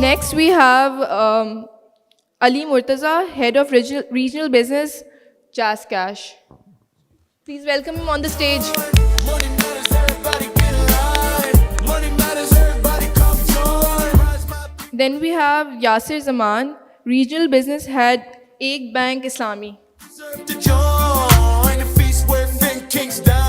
Next, we have Ali Murtaza, Head of Regional Business, Jazz Cash. Please welcome him on the stage. Money matters, everybody get in line. Money matters, everybody come join. Rise my people. Then we have Yasir Zaman, Regional Business Head, Ek Bank Islami. Deserve to join the feast where Finn Kings dine.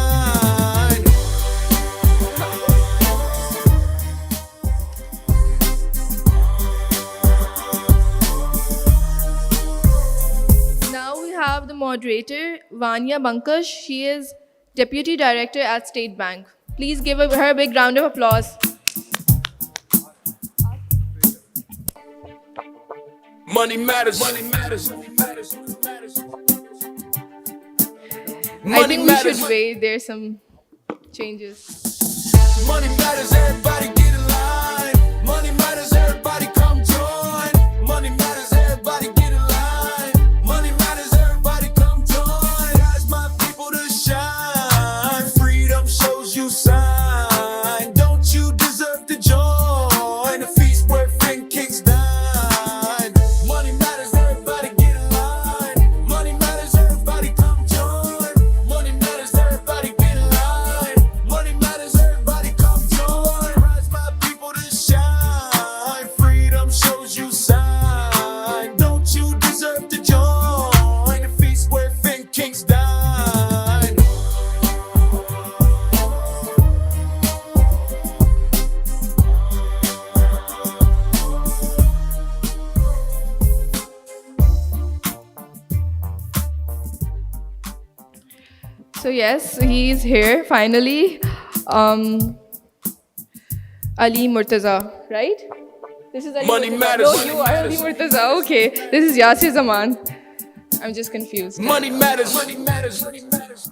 Now we have the moderator, Vanya Bankash. She is Deputy Director at State Bank. Please give her a big round of applause. Money matters. Money matters. Money matters. I think we should wait. There's some changes. Money matters, everybody get in line. Money matters, everybody come join. Money matters, everybody get in line. Money matters, everybody come join. Rise my people to shine. Freedom shows you sign. Don't you deserve to join the feast where Finn Kings dine? Money matters, everybody get in line. Money matters, everybody come join. Money matters, everybody get in line. Money matters, everybody come join. Rise my people to shine. Freedom shows you sign. Don't you deserve to join the feast where Finn Kings dine? So yes, he's here finally. Ali Murtaza, right? This is Ali Money Murtaza. matters. No, Money you are Ali Murtaza. Okay, this is Yasir Zaman. I'm just confused. Money matters. Money matters. Money matters.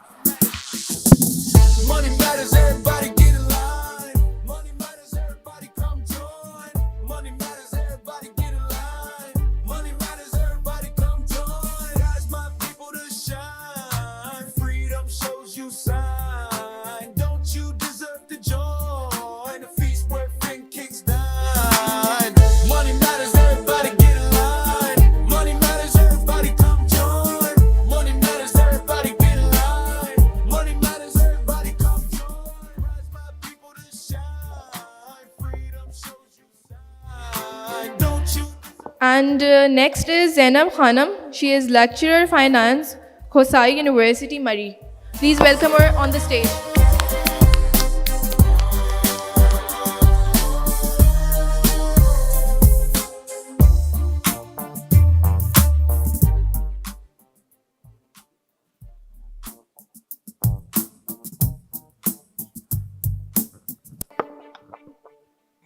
Money matters. Everybody get in line. Money matters. Everybody come join. Money matters. Everybody get in line. Money matters. Everybody come join. Rise my people to shine. Freedom shows you sign. Don't you deserve to join the feast where Finn Kings dine? Money matters. Everybody get in line. Money matters. Everybody come join. Money matters. Everybody get in line. Money matters. Everybody come join. Rise my people to shine. Freedom shows you sign. Don't you? And next is Zainab Khanam. She is Lecturer Finance, Khosai University, Murray. Please welcome her on the stage.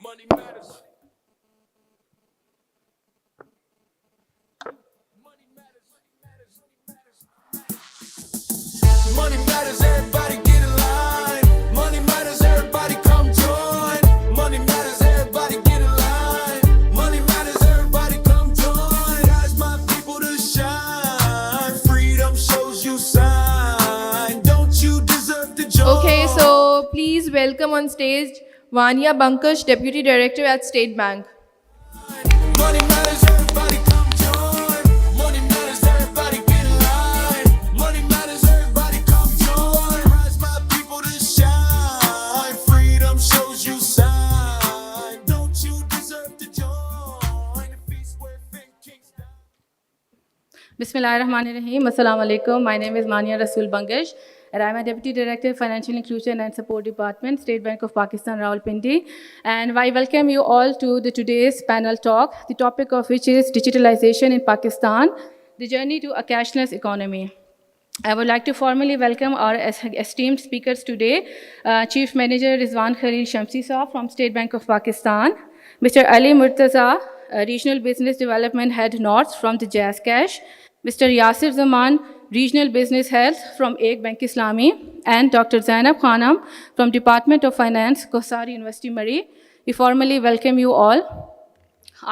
Money matters. Money matters. Money matters. Everybody get in line. Money matters. Everybody come join. Money matters. Everybody get in line. Money matters. Everybody come join. Rise my people to shine. Freedom shows you sign. Don't you deserve to join? Okay, so please welcome on stage Vanya Bankash, Deputy Director at State Bank. Money matters, everybody come join. Money matters, everybody get in line. Money matters, everybody come join. Rise my people to shine. Freedom shows you sign. Don't you deserve to join the feast where Finn Kings dine? Bismillahirrahmanirrahim. Assalamu alaikum. My name is Mania Rasul Bangash, and I'm a Deputy Director, Financial Inclusion and Support Department, State Bank of Pakistan, Rawalpindi. And I welcome you all to today's panel talk, the topic of which is digitalization in Pakistan, the journey to a cashless economy. I would like to formally welcome our esteemed speakers today, Chief Manager Rizwan Khalil Shamsi Saab from State Bank of Pakistan, Mr. Ali Murtaza, Regional Business Development Head North from the Jazz Cash, Mr. Yasir Zaman, Regional Business Head from Ek Bank Islami, and Dr. Zainab Khanam from Department of Finance, Kohsari University, Murray. We formally welcome you all.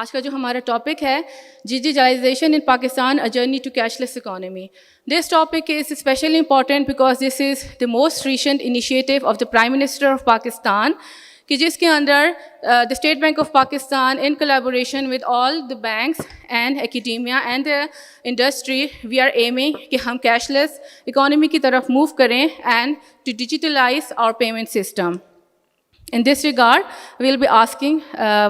آج کا جو ہمارا topic ہے digitalization in Pakistan a journey to cashless economy. This topic is especially important because this is the most recent initiative of the prime minister of Pakistan کہ جس کے اندر the State Bank of Pakistan in collaboration with all the banks and academia and the industry, we are aiming کہ ہم cashless economy کی طرف move کریں and to digitalize our payment system. In this regard, we'll be asking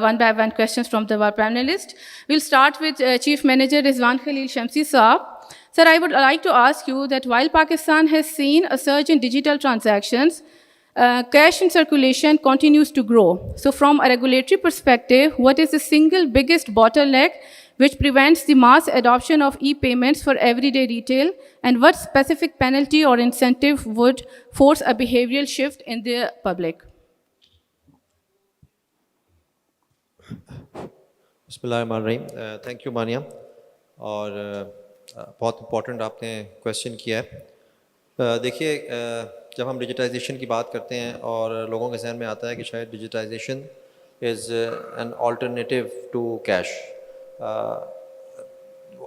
one by one questions from our panelists. We'll start with Chief Manager Rizwan Khalil Shamsi Saab. Sir, I would like to ask you that while Pakistan has seen a surge in digital transactions, cash in circulation continues to grow. So from a regulatory perspective, what is the single biggest bottleneck which prevents the mass adoption of e-payments for everyday retail, and what specific penalty or incentive would force a behavioral shift in the public? بسم اللہ الرحمن الرحیم. Thank you مانیہ, اور بہت important آپ نے question کیا ہے. دیکھیے, جب ہم ڈیجیٹائزیشن کی بات کرتے ہیں اور لوگوں کے ذہن میں آتا ہے کہ شاید digitization is an alternative to cash,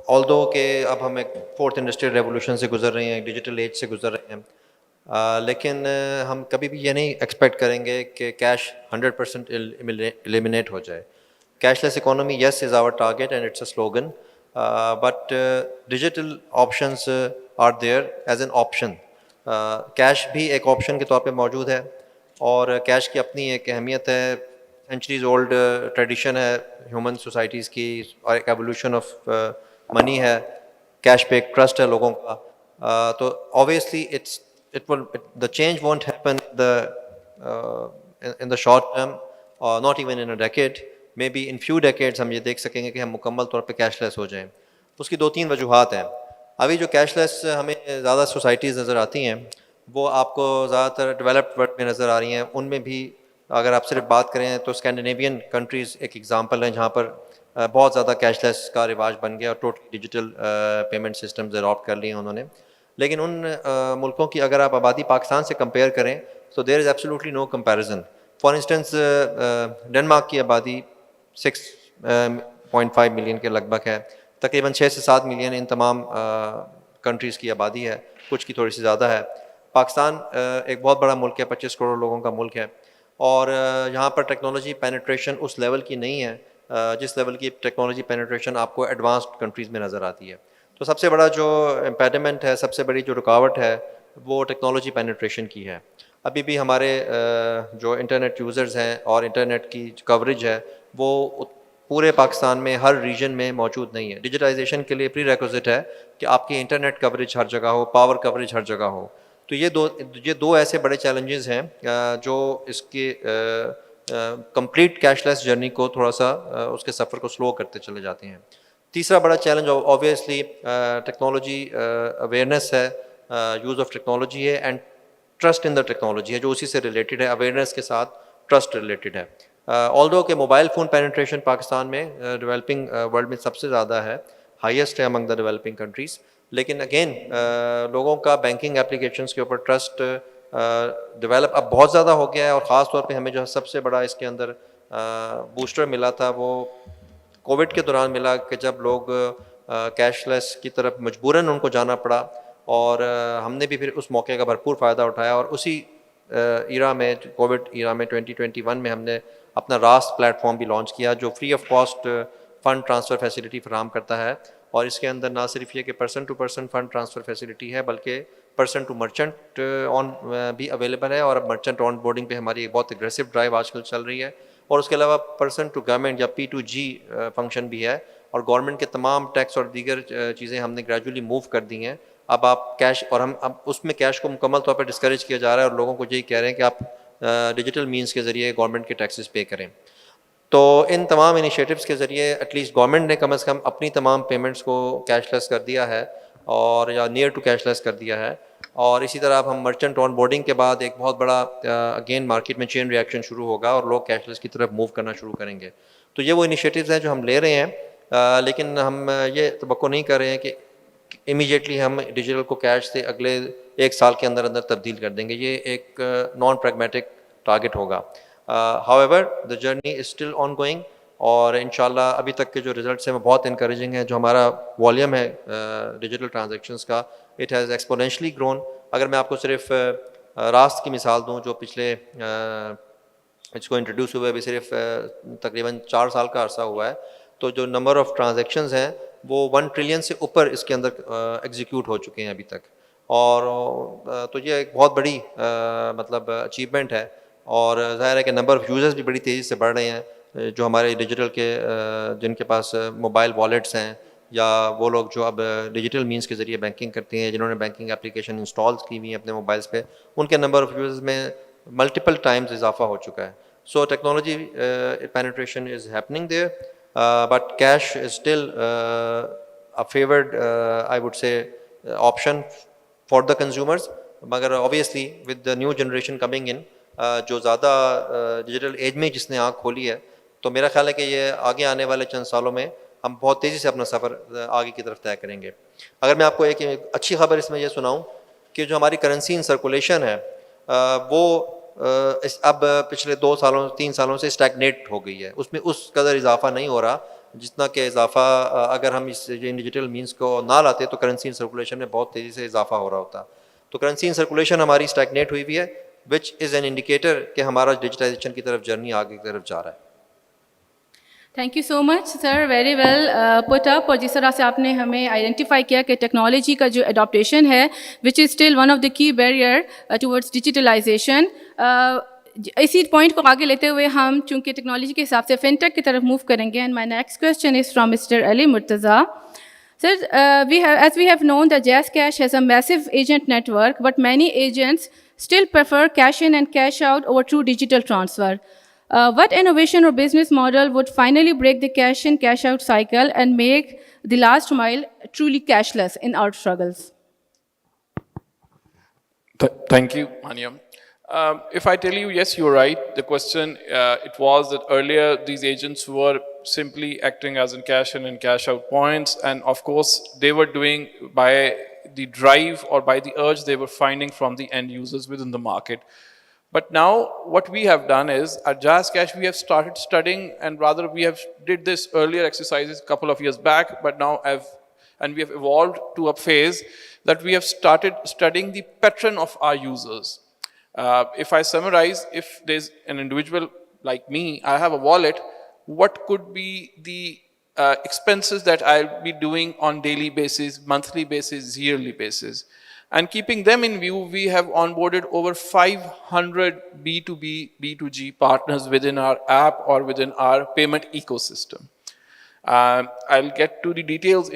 although کہ اب ہم ایک فورتھ انڈسٹریل ریولوشن سے گزر رہے ہیں, ایک ڈیجیٹل ایج سے گزر رہے ہیں, لیکن ہم کبھی بھی یہ نہیں ایکسپیکٹ کریں گے کہ کیش 100% ایلیمینیٹ ہو جائے. Cashless economy, yes, is our target and it's a slogan, but digital options are there as an option. Cash بھی ایک آپشن کے طور پہ موجود ہے, اور کیش کی اپنی ایک اہمیت ہے, سینچریز اولڈ ٹریڈیشن ہے ہیومن سوسائٹیز کی, اور ایک ایولیوشن آف منی ہے. کیش پہ ایک ٹرسٹ ہے لوگوں کا, تو obviously the change won't happen in the short term, or not even in a decade. Maybe in few decades ہم یہ دیکھ سکیں گے کہ ہم مکمل طور پہ کیش لیس ہو جائیں. اس کی 2-3 وجوہات ہیں. ابھی جو کیش لیس ہمیں زیادہ سوسائٹیز نظر آتی ہیں وہ آپ کو زیادہ تر ڈیولپڈ ورلڈ میں نظر آ رہی ہیں. ان میں بھی اگر آپ صرف بات کریں تو اسکینڈینیوین کنٹریز ایک ایگزامپل ہیں جہاں پر بہت زیادہ کیش لیس کا رواج بن گیا اور totally digital payment systems adopt کر لیے انہوں نے. لیکن ان ملکوں کی اگر آپ آبادی پاکستان سے کمپیئر کریں تو there is absolutely no comparison. For instance Denmark کی آبادی 6.5 ملین کے لگ بھگ ہے, تقریباً 6 سے 7 ملین ان تمام کنٹریز کی آبادی ہے, کچھ کی تھوڑی سی زیادہ ہے. پاکستان ایک بہت بڑا ملک ہے, 25 کروڑ لوگوں کا ملک ہے, اور یہاں پر ٹیکنالوجی پینیٹریشن اس لیول کی نہیں ہے جس لیول کی ٹیکنالوجی پینیٹریشن آپ کو ایڈوانسڈ کنٹریز میں نظر آتی ہے. تو سب سے بڑا جو امپیڈمنٹ ہے, سب سے بڑی جو رکاوٹ ہے وہ ٹیکنالوجی پینیٹریشن کی ہے. ابھی بھی ہمارے جو انٹرنیٹ یوزرز ہیں اور انٹرنیٹ کی کوریج ہے وہ پورے پاکستان میں ہر ریجن میں موجود نہیں ہے. ڈیجیٹائزیشن کے لیے پری ریکوزٹ ہے کہ آپ کی انٹرنیٹ کوریج ہر جگہ ہو, پاور کوریج ہر جگہ ہو. تو یہ دو ایسے بڑے چیلنجز ہیں جو اس کے کمپلیٹ کیش لیس جرنی کو تھوڑا سا اس کے سفر کو سلو کرتے چلے جاتے ہیں. تیسرا بڑا چیلنج اوبویسلی ٹیکنالوجی اویئرنیس ہے, یوز آف ٹیکنالوجی ہے, and trust in the technology ہے جو اسی سے ریلیٹڈ ہے. اویئرنیس کے ساتھ ٹرسٹ ریلیٹڈ ہے. آلدو کہ موبائل فون پینیٹریشن پاکستان میں ڈیولپنگ ورلڈ میں سب سے زیادہ ہے, ہائیسٹ ہے امنگ دا ڈیولپنگ کنٹریز, لیکن اگین لوگوں کا بینکنگ اپلیکیشنس کے اوپر ٹرسٹ ڈیولپ اب بہت زیادہ ہو گیا ہے. اور خاص طور پہ ہمیں جو سب سے بڑا اس کے اندر بوسٹر ملا تھا وہ کووڈ کے دوران ملا, کہ جب لوگ کیش لیس کی طرف مجبوراً ان کو جانا پڑا, اور ہم نے بھی پھر اس موقع کا بھرپور فائدہ اٹھایا. اور اسی ایرا میں, کووڈ ایرا میں 2021 میں ہم نے اپنا راست پلیٹ فارم بھی لانچ کیا جو free of cost fund transfer facility فراہم کرتا ہے. اور اس کے اندر نہ صرف یہ کہ person to person fund transfer facility ہے بلکہ پرسن ٹو مرچنٹ آن بھی اویلیبل ہے. اور اب مرچنٹ آن بورڈنگ پہ ہماری ایک بہت اگریسو ڈرائیو آج کل چل رہی ہے. اور اس کے علاوہ پرسن ٹو گورنمنٹ یا P2G فنکشن بھی ہے, اور گورنمنٹ کے تمام ٹیکس اور دیگر چیزیں ہم نے گریجولی موو کر دی ہیں. اب آپ کیش, اور ہم اب اس میں کیش کو مکمل طور پر ڈسکریج کیا جا رہا ہے, اور لوگوں کو یہی کہہ رہے ہیں کہ آپ ڈیجیٹل مینس کے ذریعے گورنمنٹ کے ٹیکسز پے کریں. تو ان تمام انیشیٹوز کے ذریعے ایٹ لیسٹ گورنمنٹ نے کم از کم اپنی تمام پیمنٹس کو کیش لیس کر دیا ہے, اور یا نیئر ٹو کیش لیس کر دیا ہے. اور اسی طرح اب ہم مرچنٹ آن بورڈنگ کے بعد ایک بہت بڑا اگین مارکیٹ میں چین ریئیکشن شروع ہوگا, اور لوگ کیش لیس کی طرف موو کرنا شروع کریں گے. تو یہ وہ انیشیٹوز ہیں جو ہم لے رہے ہیں, لیکن ہم یہ توقع نہیں کر رہے ہیں کہ امیجیٹلی ہم ڈیجیٹل کو کیش سے اگلے 1 سال کے اندر تبدیل کر دیں گے. یہ ایک نان پریگمیٹک ٹارگٹ ہوگا. however the journey is still ongoing, اور انشاءاللہ ابھی تک کے جو ریزلٹس ہیں وہ بہت انکریجنگ ہیں. جو ہمارا والیوم ہے ڈیجیٹل ٹرانزیکشنس کا, اٹ ہیز ایکسپونینشلی گرون. اگر میں آپ کو صرف راست کی مثال دوں جو پچھلے اس کو انٹروڈیوس ہوئے ابھی صرف تقریباً 4 سال کا عرصہ ہوا ہے, تو جو نمبر آف ٹرانزیکشنز ہیں وہ 1 ٹریلین سے اوپر اس کے اندر ایگزیکیوٹ ہو چکے ہیں ابھی تک. اور تو یہ ایک بہت بڑی مطلب اچیومنٹ ہے, اور ظاہر ہے کہ نمبر آف یوزرز بھی بڑی تیزی سے بڑھ رہے ہیں جو ہمارے ڈیجیٹل کے جن کے پاس موبائل والیٹس ہیں, یا وہ لوگ جو اب ڈیجیٹل مینس کے ذریعے بینکنگ کرتے ہیں, جنہوں نے بینکنگ اپلیکیشن انسٹالز کی ہوئی ہیں اپنے موبائلس پہ, ان کے نمبر آف یوزرز میں ملٹیپل ٹائمز اضافہ ہو چکا ہے. So technology penetration is happening there, but cash is still a favored I would say option for the consumers. مگر obviously with the new generation coming in, جو زیادہ digital age میں جس نے آنکھ کھولی ہے, تو میرا خیال ہے کہ یہ آگے آنے والے چند سالوں میں ہم بہت تیزی سے اپنا سفر آگے کی طرف طے کریں گے. اگر میں آپ کو ایک اچھی خبر اس میں یہ سناؤں کہ جو ہماری کرنسی ان سرکولیشن ہے وہ اب پچھلے 2 سالوں 3 سالوں سے اسٹیگنیٹ ہو گئی ہے, اس میں اس قدر اضافہ نہیں ہو رہا جتنا کہ اضافہ اگر ہم اس ڈیجیٹل مینس کو نہ لاتے تو کرنسی ان سرکولیشن میں بہت تیزی سے اضافہ ہو رہا ہوتا. تو کرنسی ان سرکولیشن ہماری اسٹیگنیٹ ہوئی ہے, وچ از این انڈیکیٹر کہ ہمارا ڈیجیٹائزیشن کی طرف جرنی آگے کی طرف جا رہا ہے. Thank you so much sir, very well put up. اور جس طرح سے آپ نے ہمیں آئیڈینٹیفائی کیا کہ ٹیکنالوجی کا جو اڈاپٹیشن ہے which is still one of the key barrier towards digitalization. اسی پوائنٹ کو آگے لیتے ہوئے ہم چونکہ ٹیکنالوجی کے حساب سے فنٹیک کی طرف موو کریں گے. And my next question is from mister Ali Murtaza. Sir, as we have known that JazzCash has a massive agent network, but many agents still prefer cash in and cash out over true digital transfer. What innovation or business model would finally break the cash in, cash out cycle and make the last mile truly cashless in our struggles? Thank you, Manya. If I tell you, yes, you're right. The question, it was that earlier these agents were simply acting as in cash in and cash out points. And of course, they were doing by the drive or by the urge they were finding from the end users within the market. But now what we have done is at JazzCash, we have started studying, and rather we have did this earlier exercises a couple of years back, but now we have evolved to a phase that we have started studying the pattern of our users. If I summarize, if there's an individual like me, I have a wallet, what could be the expenses that I'll be doing on daily basis, monthly basis, yearly basis? And keeping them in view, we have onboarded over 500 B2B, B2G partners within our app or within our payment ecosystem. I'll get to the details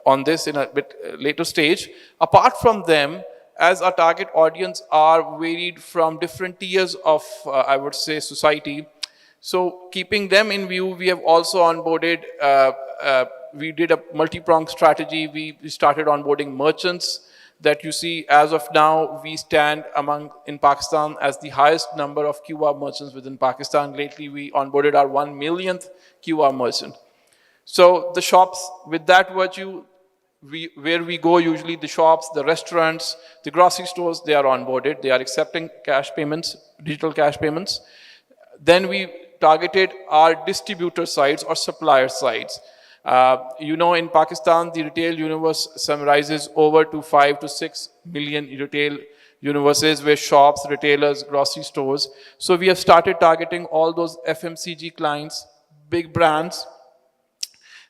on this in a bit later stage. Apart from them, as our target audience are varied from different tiers of, I would say, society. So keeping them in view, we have also onboarded, we did a multi-pronged strategy. We started onboarding merchants that you see as of now, we stand in Pakistan as the highest number of QR merchants within Pakistan. Lately, we onboarded our 1 millionth QR merchant. So the shops, with that virtue, where we go usually, the shops, the restaurants, the grocery stores, they are onboarded. They are accepting cash payments, digital cash payments. Then we targeted our distributor sites or supplier sites. In Pakistan, the retail universe summarizes over to 5 to 6 million retail universes where shops, retailers, grocery stores. So we have started targeting all those FMCG clients, big brands.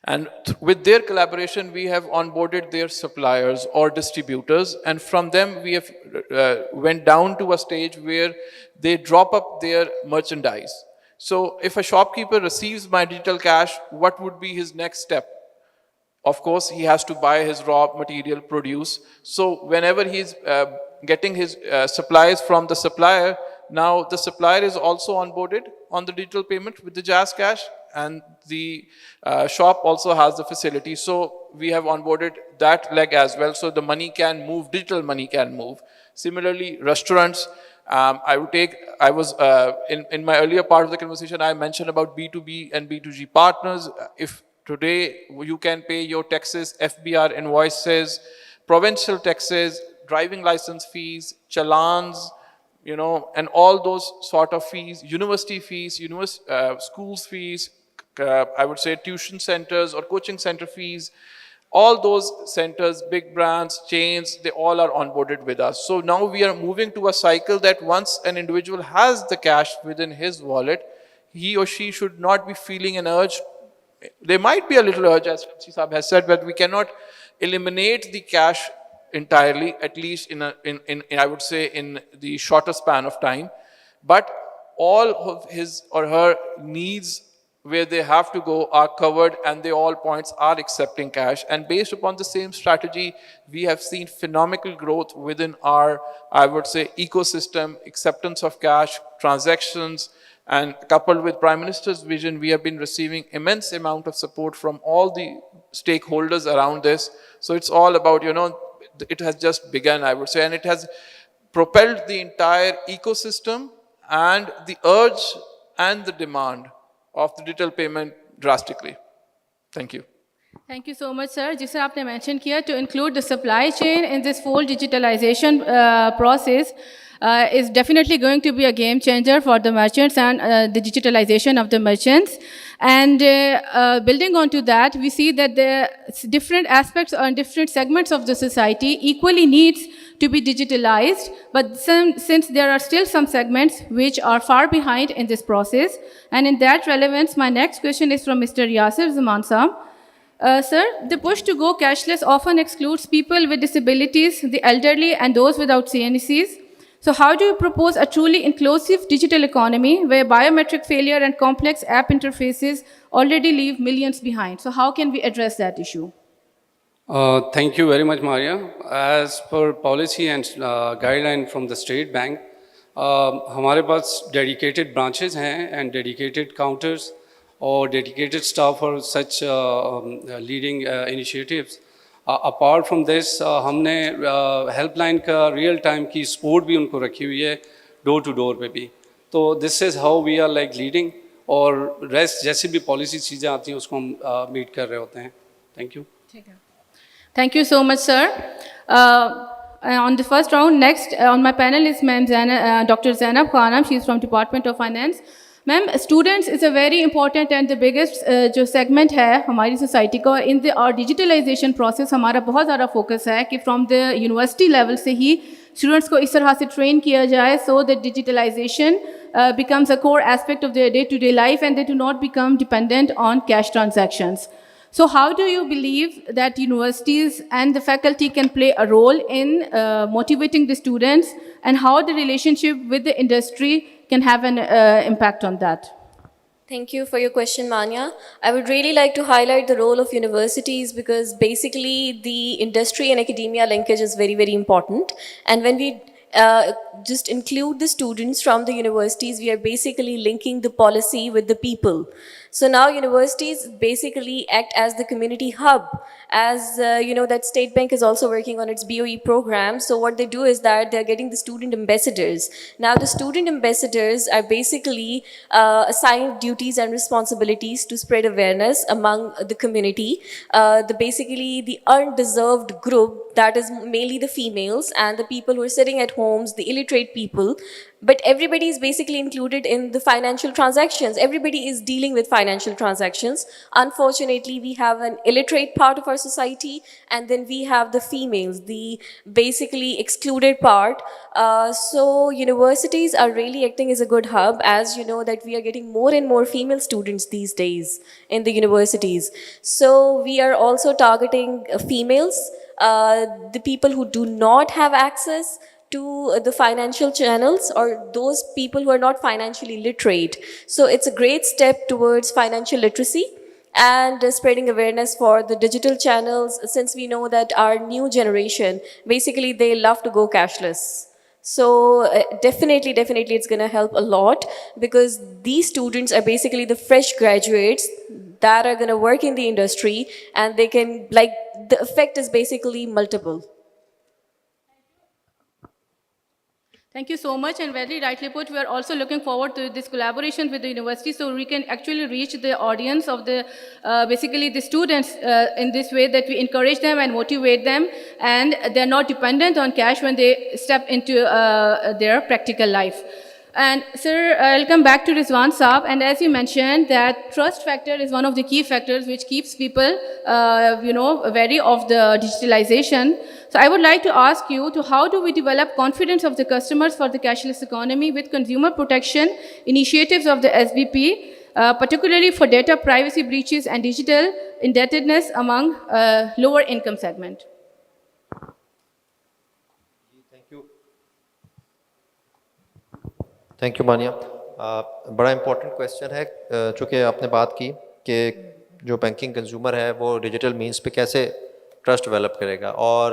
And with their collaboration, we have onboarded their suppliers or distributors. And from them, we have went down to a stage where they drop up their merchandise. So if a shopkeeper receives my digital cash, what would be his next step? Of course, he has to buy his raw material produce. So whenever he's getting his supplies from the supplier, now the supplier is also onboarded on the digital payment with the JazzCash, and the shop also has the facility. So we have onboarded that leg as well. So the money can move, digital money can move. Similarly, restaurants, I was in my earlier part of the conversation, I mentioned about B2B and B2G partners. If today you can pay your taxes, FBR invoices, provincial taxes, driving license fees, challans, and all those sort of fees, university fees, schools fees, I would say tuition centers or coaching center fees, all those centers, big brands, chains, they all are onboarded with us. So now we are moving to a cycle that once an individual has the cash within his wallet, he or she should not be feeling an urge. There might be a little urge, as Fancy Saab has said, but we cannot eliminate the cash entirely, at least in I would say in the shorter span of time. But all of his or her needs where they have to go are covered, and they all points are accepting cash. And based upon the same strategy, we have seen phenomenal growth within our, I would say, ecosystem, acceptance of cash, transactions, and coupled with Prime Minister's vision, we have been receiving immense amount of support from all the stakeholders around this. So it's all about, it has just begun, I would say, and it has propelled the entire ecosystem and the urge and the demand of the digital payment drastically. Thank you. Thank you so much, sir. जिसे आपने mention किया, to include the supply chain in this full digitalization process is definitely going to be a game changer for the merchants and the digitalization of the merchants. And building onto that, we see that the different aspects or different segments of the society equally needs to be digitalized, but since there are still some segments which are far behind in this process, and in that relevance, my next question is from Mr. Yasir Zaman Saab. Sir, the push to go cashless often excludes people with disabilities, the elderly, and those without CNCs. So how do you propose a truly inclusive digital economy where biometric failure and complex app interfaces already leave millions behind? So how can we address that issue? Thank you very much, Maria. As per policy and guideline from the State Bank, हमारे पास dedicated branches हैं and dedicated counters or dedicated staff for such leading initiatives. Apart from this, हमने helpline का real time की support भी उनको रखी हुई है door to door पे भी. तो this is how we are like leading, और rest जैसी भी policy चीज़ें आती हैं उसको हम meet कर रहे होते हैं. Thank you. Thank you so much, sir. On the first round, next on my panel is Dr. Zainab Khanam. She is from Department of Finance. Ma'am, students is a very important and the biggest जो segment है हमारी society का. In the our digitalization process हमारा बहुत ज़्यादा focus है कि from the university level से ही students को इस तरह से train किया जाए so that digitalization becomes a core aspect of their day-to-day life and they do not become dependent on cash transactions. So how do you believe that universities and the faculty can play a role in motivating the students, and how the relationship with the industry can have an impact on that? Thank you for your question, Manya. I would really like to highlight the role of universities because basically the industry and academia linkage is very, very important. And when we just include the students from the universities, we are basically linking the policy with the people. So now universities basically act as the community hub. As that State Bank is also working on its BOE program. So what they do is that they're getting the student ambassadors. Now the student ambassadors are basically assigned duties and responsibilities to spread awareness among the community. Basically the undeserved group, that is mainly the females and the people who are sitting at homes, the illiterate people. But everybody is basically included in the financial transactions. Everybody is dealing with financial transactions. Unfortunately, we have an illiterate part of our society, and then we have the females, the basically excluded part. So universities are really acting as a good hub, as you know that we are getting more and more female students these days in the universities. So we are also targeting females, the people who do not have access to the financial channels or those people who are not financially literate. So it's a great step towards financial literacy and spreading awareness for the digital channels, since we know that our new generation, basically they love to go cashless. So definitely it's going to help a lot because these students are basically the fresh graduates that are going to work in the industry, and they can, like, the effect is basically multiple. Thank you so much, and very rightly put, we are also looking forward to this collaboration with the university so we can actually reach the audience of the, basically the students in this way that we encourage them and motivate them, and they're not dependent on cash when they step into their practical life. And sir, I'll come back to Rizwan Saab. And as you mentioned, that trust factor is one of the key factors which keeps people, wary of the digitalization. So I would like to ask you to how do we develop confidence of the customers for the cashless economy with consumer protection initiatives of the SBP, particularly for data privacy breaches and digital indebtedness among lower income segment? Thank you Mania. بڑا important question ہے چونکہ آپ نے بات کی کہ جو banking consumer ہے وہ ڈیجیٹل مینس پہ کیسے ٹرسٹ ڈیولپ کرے گا. اور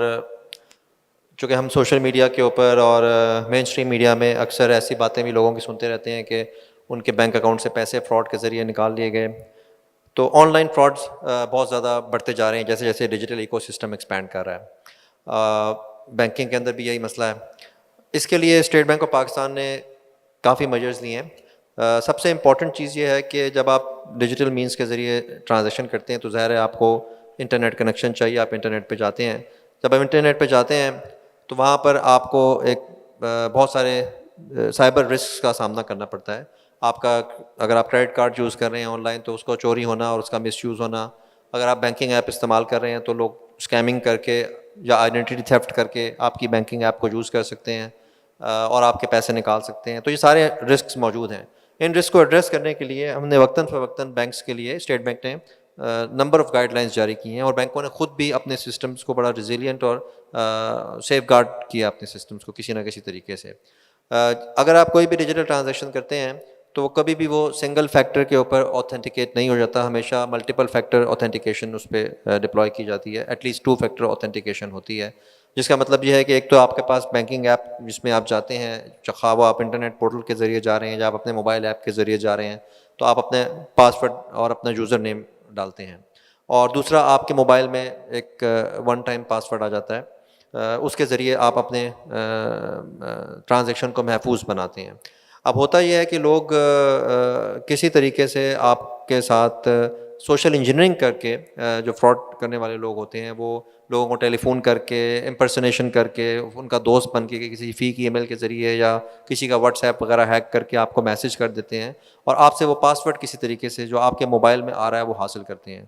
چونکہ ہم سوشل میڈیا کے اوپر اور مین اسٹریم میڈیا میں اکثر ایسی باتیں بھی لوگوں کی سنتے رہتے ہیں کہ ان کے بینک اکاؤنٹ سے پیسے فراڈ کے ذریعے نکال لیے گئے. تو آن لائن فراڈس بہت زیادہ بڑھتے جا رہے ہیں جیسے جیسے ڈیجیٹل ایکو سسٹم ایکسپینڈ کر رہا ہے. بینکنگ کے اندر بھی یہی مسئلہ ہے. اس کے لیے اسٹیٹ بینک آف پاکستان نے کافی میجرز لیے ہیں. سب سے امپورٹنٹ چیز یہ ہے کہ جب آپ ڈیجیٹل مینس کے ذریعے ٹرانزیکشن کرتے ہیں تو ظاہر ہے آپ کو انٹرنیٹ کنیکشن چاہیے. آپ انٹرنیٹ پہ جاتے ہیں. جب آپ انٹرنیٹ پہ جاتے ہیں تو وہاں پر آپ کو ایک بہت سارے سائبر رسک کا سامنا کرنا پڑتا ہے. آپ کا اگر آپ کریڈٹ کارڈ یوز کر رہے ہیں آن لائن تو اس کو چوری ہونا اور اس کا مس یوز ہونا. اگر آپ بینکنگ ایپ استعمال کر رہے ہیں تو لوگ اسکیمنگ کر کے یا آئیڈینٹی تھیفٹ کر کے آپ کی بینکنگ ایپ کو یوز کر سکتے ہیں اور آپ کے پیسے نکال سکتے ہیں. تو یہ سارے رسکس موجود ہیں. ان رسک کو ایڈریس کرنے کے لیے ہم نے وقتاً فوقتاً بینکس کے لیے اسٹیٹ بینک نے نمبر آف گائیڈ لائنس جاری کی ہیں اور بینکوں نے خود بھی اپنے سسٹمز کو بڑا ریزیلینٹ اور سیف گارڈ کیا اپنے سسٹمز کو کسی نہ کسی طریقے سے. اگر آپ کوئی بھی ڈیجیٹل ٹرانزیکشن کرتے ہیں تو کبھی بھی وہ سنگل فیکٹر کے اوپر اوتھینٹیکیٹ نہیں ہو جاتا. ہمیشہ ملٹیپل فیکٹر اوتھینٹیکیشن اس پہ ڈپلوائے کی جاتی ہے. ایٹ لیسٹ 2 فیکٹر اوتھینٹیکیشن ہوتی ہے جس کا مطلب یہ ہے کہ ایک تو آپ کے پاس بینکنگ ایپ جس میں آپ جاتے ہیں خواہ وہ آپ انٹرنیٹ پورٹل کے ذریعے جا رہے ہیں یا آپ اپنے موبائل ایپ کے ذریعے جا رہے ہیں تو آپ اپنے پاسورڈ اور اپنا یوزر نیم ڈالتے ہیں. اور دوسرا آپ کے موبائل میں ایک 1 ٹائم پاسورڈ آ جاتا ہے. اس کے ذریعے آپ اپنے ٹرانزیکشن کو محفوظ بناتے ہیں. اب ہوتا یہ ہے کہ لوگ کسی طریقے سے آپ کے ساتھ سوشل انجینئرنگ کر کے جو فراڈ کرنے والے لوگ ہوتے ہیں وہ لوگوں کو ٹیلی فون کر کے امپرسنیشن کر کے ان کا دوست بن کے کسی فیک ای میل کے ذریعے یا کسی کا واٹس ایپ وغیرہ ہیک کر کے آپ کو میسج کر دیتے ہیں اور آپ سے وہ پاسورڈ کسی طریقے سے جو آپ کے موبائل میں آ رہا ہے وہ حاصل کرتے ہیں.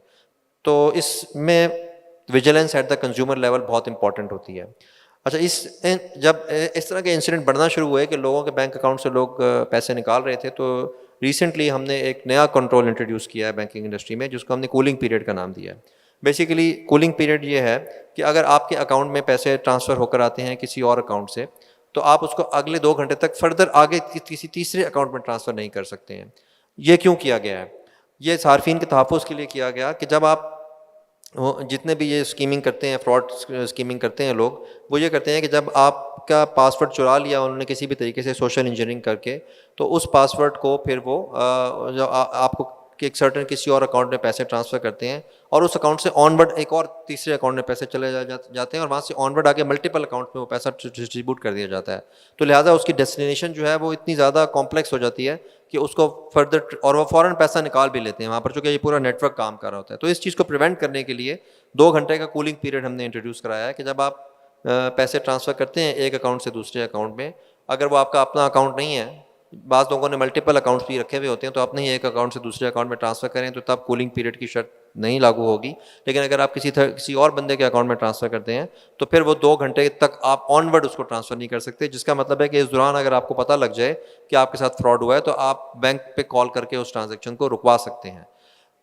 تو اس میں vigilance at the consumer level بہت امپورٹنٹ ہوتی ہے. اچھا جب اس طرح کے انسیڈنٹ بڑھنا شروع ہوئے کہ لوگوں کے بینک اکاؤنٹ سے لوگ پیسے نکال رہے تھے تو ریسنٹلی ہم نے ایک نیا کنٹرول انٹروڈیوس کیا ہے بینکنگ انڈسٹری میں جس کو ہم نے کولنگ پیریڈ کا نام دیا ہے. بیسیکلی کولنگ پیریڈ یہ ہے کہ اگر آپ کے اکاؤنٹ میں پیسے ٹرانسفر ہو کر آتے ہیں کسی اور اکاؤنٹ سے تو آپ اس کو اگلے 2 گھنٹے تک فردر آگے کسی تیسرے اکاؤنٹ میں ٹرانسفر نہیں کر سکتے ہیں. یہ کیوں کیا گیا ہے؟ یہ صارفین کے تحفظ کے لیے کیا گیا کہ جب آپ جتنے بھی یہ اسکیمنگ کرتے ہیں فراڈ اسکیمنگ کرتے ہیں لوگ وہ یہ کرتے ہیں کہ جب آپ کا پاسورڈ چرا لیا انہوں نے کسی بھی طریقے سے سوشل انجینئرنگ کر کے تو اس پاسورڈ کو پھر وہ جو آپ کو کہ ایک سرٹن کسی اور اکاؤنٹ میں پیسے ٹرانسفر کرتے ہیں اور اس اکاؤنٹ سے آن ورڈ ایک اور تیسرے اکاؤنٹ میں پیسے چلے جاتے ہیں اور وہاں سے آن ورڈ آگے ملٹیپل اکاؤنٹ میں وہ پیسہ ڈسٹریبیوٹ کر دیا جاتا ہے. تو لہٰذا اس کی ڈیسٹینیشن جو ہے وہ اتنی زیادہ کمپلیکس ہو جاتی ہے کہ اس کو فردر اور وہ فوراً پیسہ نکال بھی لیتے ہیں وہاں پر چونکہ یہ پورا نیٹ ورک کام کر رہا ہوتا ہے. تو اس چیز کو پریونٹ کرنے کے لیے 2 گھنٹے کا کولنگ پیریڈ ہم نے انٹروڈیوس کرایا ہے کہ جب آپ پیسے ٹرانسفر کرتے ہیں ایک اکاؤنٹ سے دوسرے اکاؤنٹ میں اگر وہ آپ کا اپنا اکاؤنٹ نہیں ہے بعض لوگوں نے ملٹیپل اکاؤنٹس بھی رکھے ہوئے ہوتے ہیں تو اپنے ہی ایک اکاؤنٹ سے دوسرے اکاؤنٹ میں ٹرانسفر کریں تو تب کولنگ پیریڈ کی شرط نہیں لاگو ہوگی. لیکن اگر آپ کسی اور بندے کے اکاؤنٹ میں ٹرانسفر کرتے ہیں تو پھر وہ 2 گھنٹے تک آپ آن ورڈ اس کو ٹرانسفر نہیں کر سکتے جس کا مطلب ہے کہ اس دوران اگر آپ کو پتہ لگ جائے کہ آپ کے ساتھ فراڈ ہوا ہے تو آپ بینک پہ کال کر کے اس ٹرانزیکشن کو رکوا سکتے ہیں.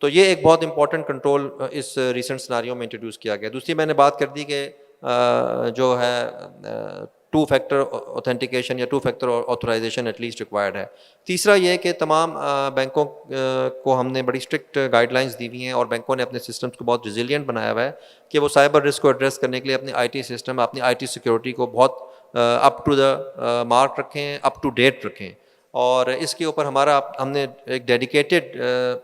تو یہ ایک بہت امپورٹنٹ کنٹرول اس ریسنٹ سناریو میں انٹروڈیوس کیا گیا. دوسری میں نے بات کر دی کہ جو ہے 2 فیکٹر اوتھینٹیکیشن یا 2 factor authorization at least required ہے. تیسرا یہ کہ تمام بینکوں کو ہم نے بڑی اسٹرکٹ گائیڈ لائنس دی ہوئی ہیں اور بینکوں نے اپنے سسٹمس کو بہت ریزیلینٹ بنایا ہوا ہے کہ وہ سائبر رسک کو ایڈریس کرنے کے لیے اپنی آئی ٹی سسٹم اپنی آئی ٹی سیکورٹی کو بہت اپ ٹو دا مارک رکھیں اپ ٹو ڈیٹ رکھیں. اور اس کے اوپر ہم نے ایک ڈیڈیکیٹڈ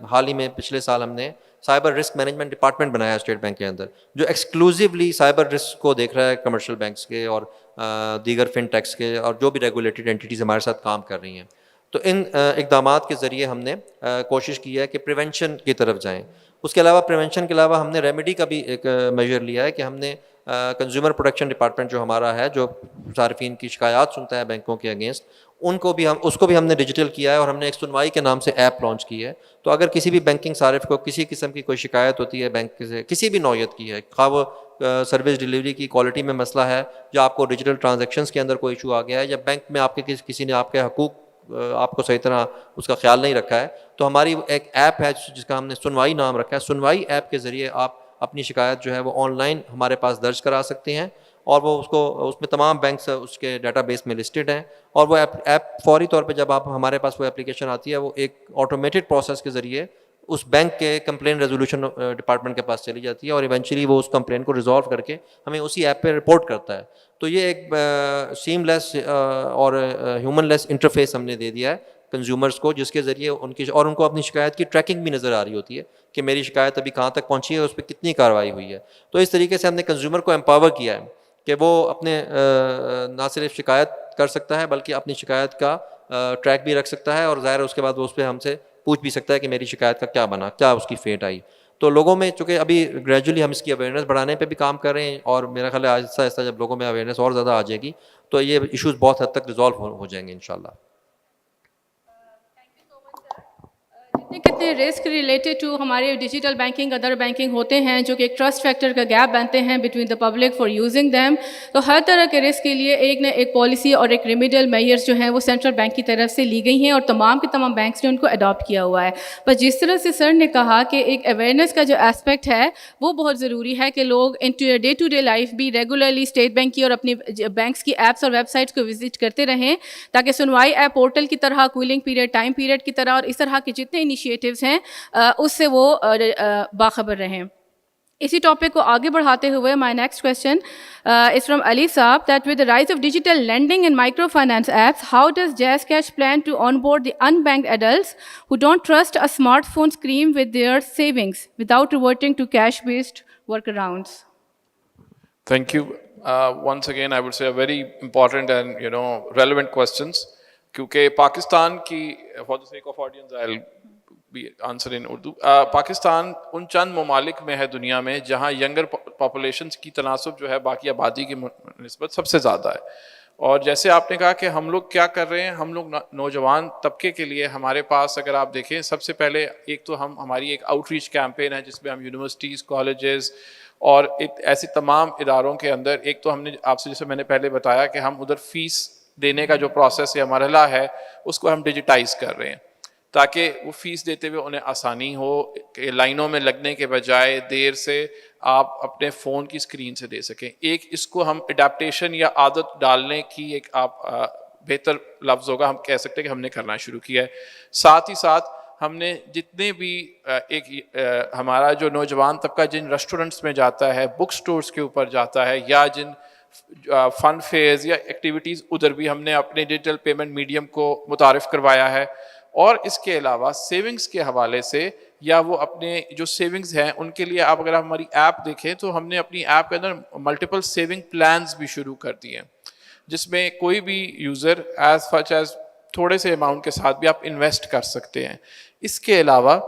حال ہی میں پچھلے سال ہم نے سائبر رسک مینجمنٹ ڈپارٹمنٹ بنایا اسٹیٹ بینک کے اندر جو ایکسکلوزیولی سائبر رسک کو دیکھ رہا ہے کمرشل بینکس کے اور دیگر فن ٹیکس کے اور جو بھی ریگولیٹڈ اینٹیز ہمارے ساتھ کام کر رہی ہیں. تو ان اقدامات کے ذریعے ہم نے کوشش کی ہے کہ پریونشن کی طرف جائیں. اس کے علاوہ پریونشن کے علاوہ ہم نے ریمیڈی کا بھی ایک میجر لیا ہے کہ ہم نے کنزیومر پروٹیکشن ڈپارٹمنٹ جو ہمارا ہے, جو صارفین کی شکایات سنتا ہے بینکوں کے اگینسٹ, اس کو بھی ہم نے ڈیجیٹل کیا ہے, اور ہم نے ایک سنوائی کے نام سے ایپ لانچ کی ہے. تو اگر کسی بھی بینکنگ صارف کو کسی قسم کی کوئی شکایت ہوتی ہے بینک سے, کسی بھی نوعیت کی ہے, خواہ وہ سروس ڈلیوری کی کوالٹی میں مسئلہ ہے, یا آپ کو ڈیجیٹل ٹرانزیکشنز کے اندر کوئی ایشو آ گیا ہے, یا بینک میں آپ کے کسی نے آپ کے حقوق آپ کو صحیح طرح اس کا خیال نہیں رکھا ہے, تو ہماری ایک ایپ ہے جس کا ہم نے سنوائی نام رکھا ہے. سنوائی ایپ کے ذریعے آپ اپنی شکایت جو ہے وہ آن لائن ہمارے پاس درج کرا سکتے ہیں, اور وہ اس میں تمام بینکس اس کے ڈیٹا بیس میں لسٹڈ ہیں, اور وہ ایپ فوری طور پہ جب آپ ہمارے پاس وہ اپلیکیشن آتی ہے, وہ ایک آٹومیٹڈ پروسیس کے ذریعے اس بینک کے کمپلین ریزولوشن ڈپارٹمنٹ کے پاس چلی جاتی ہے, اور ایونچولی وہ اس کمپلین کو ریزالو کر کے ہمیں اسی ایپ پہ رپورٹ کرتا ہے. تو یہ ایک سیم لیس اور ہیومن لیس انٹرفیس ہم نے دے دیا ہے کنزیومرز کو, جس کے ذریعے ان کو اپنی شکایت کی ٹریکنگ بھی نظر آ رہی ہوتی ہے کہ میری شکایت ابھی کہاں تک پہنچی ہے, اس پہ کتنی کارروائی ہوئی ہے. تو اس طریقے سے ہم نے کنزیومر کو امپاور کیا ہے کہ وہ اپنے نہ صرف شکایت کر سکتا ہے بلکہ اپنی شکایت کا ٹریک بھی رکھ سکتا ہے, اور ظاہر اس کے بعد وہ اس پہ ہم سے پوچھ بھی سکتا ہے کہ میری شکایت کا کیا بنا, کیا اس کی فیٹ آئی. تو لوگوں میں چونکہ ابھی گریجولی ہم اس کی اویئرنیس بڑھانے پہ بھی کام کر رہے ہیں, اور میرا خیال ہے آہستہ آہستہ جب لوگوں میں اویئرنیس اور زیادہ آ جائے گی تو یہ ایشوز بہت حد تک ریزالو ہو جائیں گے انشاءاللہ. کتنے رسک ریلیٹڈ ٹو ہمارے ڈیجیٹل بینکنگ ادر بینکنگ ہوتے ہیں جو کہ ایک ٹرسٹ فیکٹر کا گیپ بنتے ہیں between the public for using them. تو ہر طرح کے رسک کے لیے ایک نہ ایک پالیسی اور ایک ریمیڈیل میئرز جو ہیں وہ سینٹرل بینک کی طرف سے لی گئی ہیں, اور تمام کے تمام بینکس نے ان کو اڈاپٹ کیا ہوا ہے. پر جس طرح سے سر نے کہا کہ ایک اویئرنیس کا جو اسپیکٹ ہے وہ بہت ضروری ہے کہ لوگ in day to day life بھی ریگولرلی اسٹیٹ بینک کی اور اپنی بینکس کی ایپس اور ویب سائٹس کو وزٹ کرتے رہیں, تاکہ سنوائی ایپ پورٹل کی طرح, کولنگ پیریڈ, ٹائم پیریڈ کی طرح اور اس طرح کے جتنے انیشیٹیوز ہیں اس سے وہ باخبر رہیں. اسی ٹاپک کو آگے بڑھاتے ہوئے my next question is from Ali sahab that with the rise of digital lending and micro finance apps how does JazzCash plan to on board the unbanked adults who don't trust a smart phone screen with their savings without reverting to cash based work arounds. Thank you. Once again, I would say a very important and relevant questions. کیونکہ پاکستان کی for the sake of audience I'll be answer in Urdu. Pakistan ان چند ممالک میں ہے دنیا میں جہاں younger populations کی تناسب جو ہے باقی آبادی کی نسبت سب سے زیادہ ہے. اور جیسے آپ نے کہا کہ ہم لوگ کیا کر رہے ہیں, ہم لوگ نوجوان طبقے کے لیے ہمارے پاس اگر آپ دیکھیں سب سے پہلے ایک تو ہماری ایک آؤٹ ریچ کیمپین ہے جس میں ہم یونیورسٹیز, کالجز اور ایسے تمام اداروں کے اندر, ایک تو ہم نے آپ سے جیسے میں نے پہلے بتایا کہ ہم ادھر فیس دینے کا جو پروسیس یا مرحلہ ہے اس کو ہم ڈیجیٹائز کر رہے ہیں تاکہ وہ فیس دیتے ہوئے انہیں آسانی ہو, کہ لائنوں میں لگنے کے بجائے دیر سے آپ اپنے فون کی اسکرین سے دے سکیں. ایک اس کو ہم اڈیپٹیشن یا عادت ڈالنے کی ایک آپ بہتر لفظ ہوگا, ہم کہہ سکتے ہیں کہ ہم نے کرنا شروع کیا ہے. ساتھ ہی ساتھ ہم نے جتنے بھی ہمارا جو نوجوان طبقہ جن ریسٹورنٹس میں جاتا ہے, بک سٹورز کے اوپر جاتا ہے, یا جن فن فیئرز یا ایکٹیویٹیز, ادھر بھی ہم نے اپنے ڈیجیٹل پیمنٹ میڈیم کو متعارف کروایا ہے. اور اس کے علاوہ سیونگز کے حوالے سے یا وہ اپنے جو سیونگز ہیں ان کے لیے آپ اگر آپ ہماری ایپ دیکھیں تو ہم نے اپنی ایپ کے اندر ملٹیپل سیونگ پلانز بھی شروع کر دیے ہیں, جس میں کوئی بھی یوزر ایز سچ ایز تھوڑے سے اماؤنٹ کے ساتھ بھی آپ انویسٹ کر سکتے ہیں. اس کے علاوہ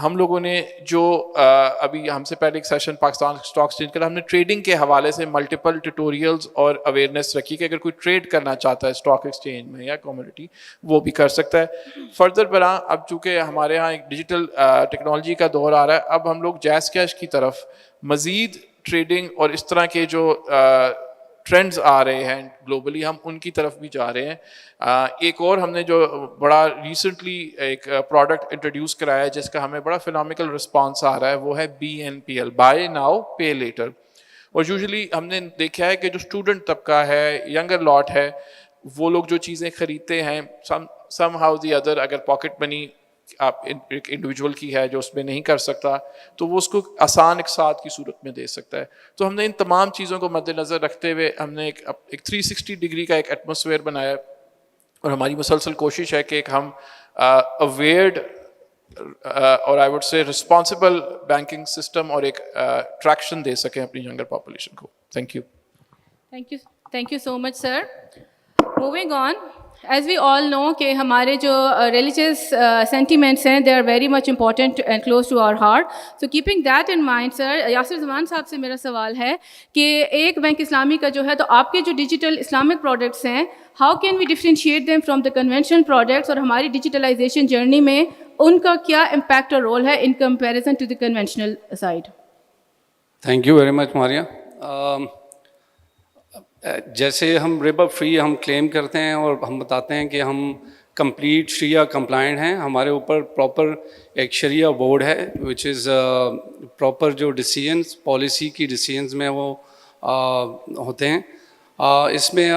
ہم لوگوں نے جو ابھی ہم سے پہلے ایک سیشن پاکستان اسٹاک ایکسچینج کا, ہم نے ٹریڈنگ کے حوالے سے ملٹیپل ٹیوٹوریلز اور اویئرنیس رکھی کہ اگر کوئی ٹریڈ کرنا چاہتا ہے اسٹاک ایکسچینج میں یا کموڈٹی وہ بھی کر سکتا ہے. فردر برآں اب چونکہ ہمارے ہاں ایک ڈیجیٹل ٹیکنالوجی کا دور آ رہا ہے, اب ہم لوگ جیز کیش کی طرف مزید ٹریڈنگ اور اس طرح کے جو ٹرینڈز آ رہے ہیں گلوبلی ہم ان کی طرف بھی جا رہے ہیں. ایک اور ہم نے جو بڑا ریسنٹلی ایک پروڈکٹ انٹروڈیوس کرایا ہے جس کا ہمیں بڑا فینامیکل رسپانس آ رہا ہے, وہ ہے BNPL, by now pay later. اور یوزلی ہم نے دیکھا ہے کہ جو اسٹوڈنٹ طبقہ ہے, ینگر لاٹ ہے, وہ لوگ جو چیزیں خریدتے ہیں سم ہاؤ دی ادر, اگر پاکٹ منی آپ ایک انڈیویجول کی ہے جو اس میں نہیں کر سکتا تو وہ اس کو آسان اقساط کی صورت میں دے سکتا ہے. تو ہم نے ان تمام چیزوں کو مد نظر رکھتے ہوئے ہم نے ایک 360 ڈگری کا ایک ایٹماسفیئر بنایا, اور ہماری مسلسل کوشش ہے کہ ایک ہم اویئرڈ اور آئی وڈ سے رسپانسبل بینکنگ سسٹم اور ایک ٹریکشن دے سکیں اپنی ینگر پاپولیشن کو. Thank you. Thank you so much, sir. Moving on, As we all know کہ ہمارے جو religious sentiments ہیں they are very much important and close to our heart. So keeping that in mind, sir, Yasir زمان صاحب سے میرا سوال ہے کہ ایک بینک اسلامی کا جو ہے تو آپ کے جو ڈیجیٹل اسلامک پروڈکٹس ہیں how can we differentiate them from the conventional products اور ہماری ڈیجیٹلائزیشن جرنی میں ان کا کیا امپیکٹ اور رول ہے in comparison to the conventional side؟ Thank you very much Maria. جیسے ہم ربا فری ہم کلیم کرتے ہیں اور ہم بتاتے ہیں کہ ہم کمپلیٹ شریعہ کمپلائنٹ ہیں. ہمارے اوپر پراپر ایک شریعہ بورڈ ہے وچ از پراپر جو ڈیسیژنس پالیسی کی ڈیسیژنس میں وہ ہوتے ہیں. اس میں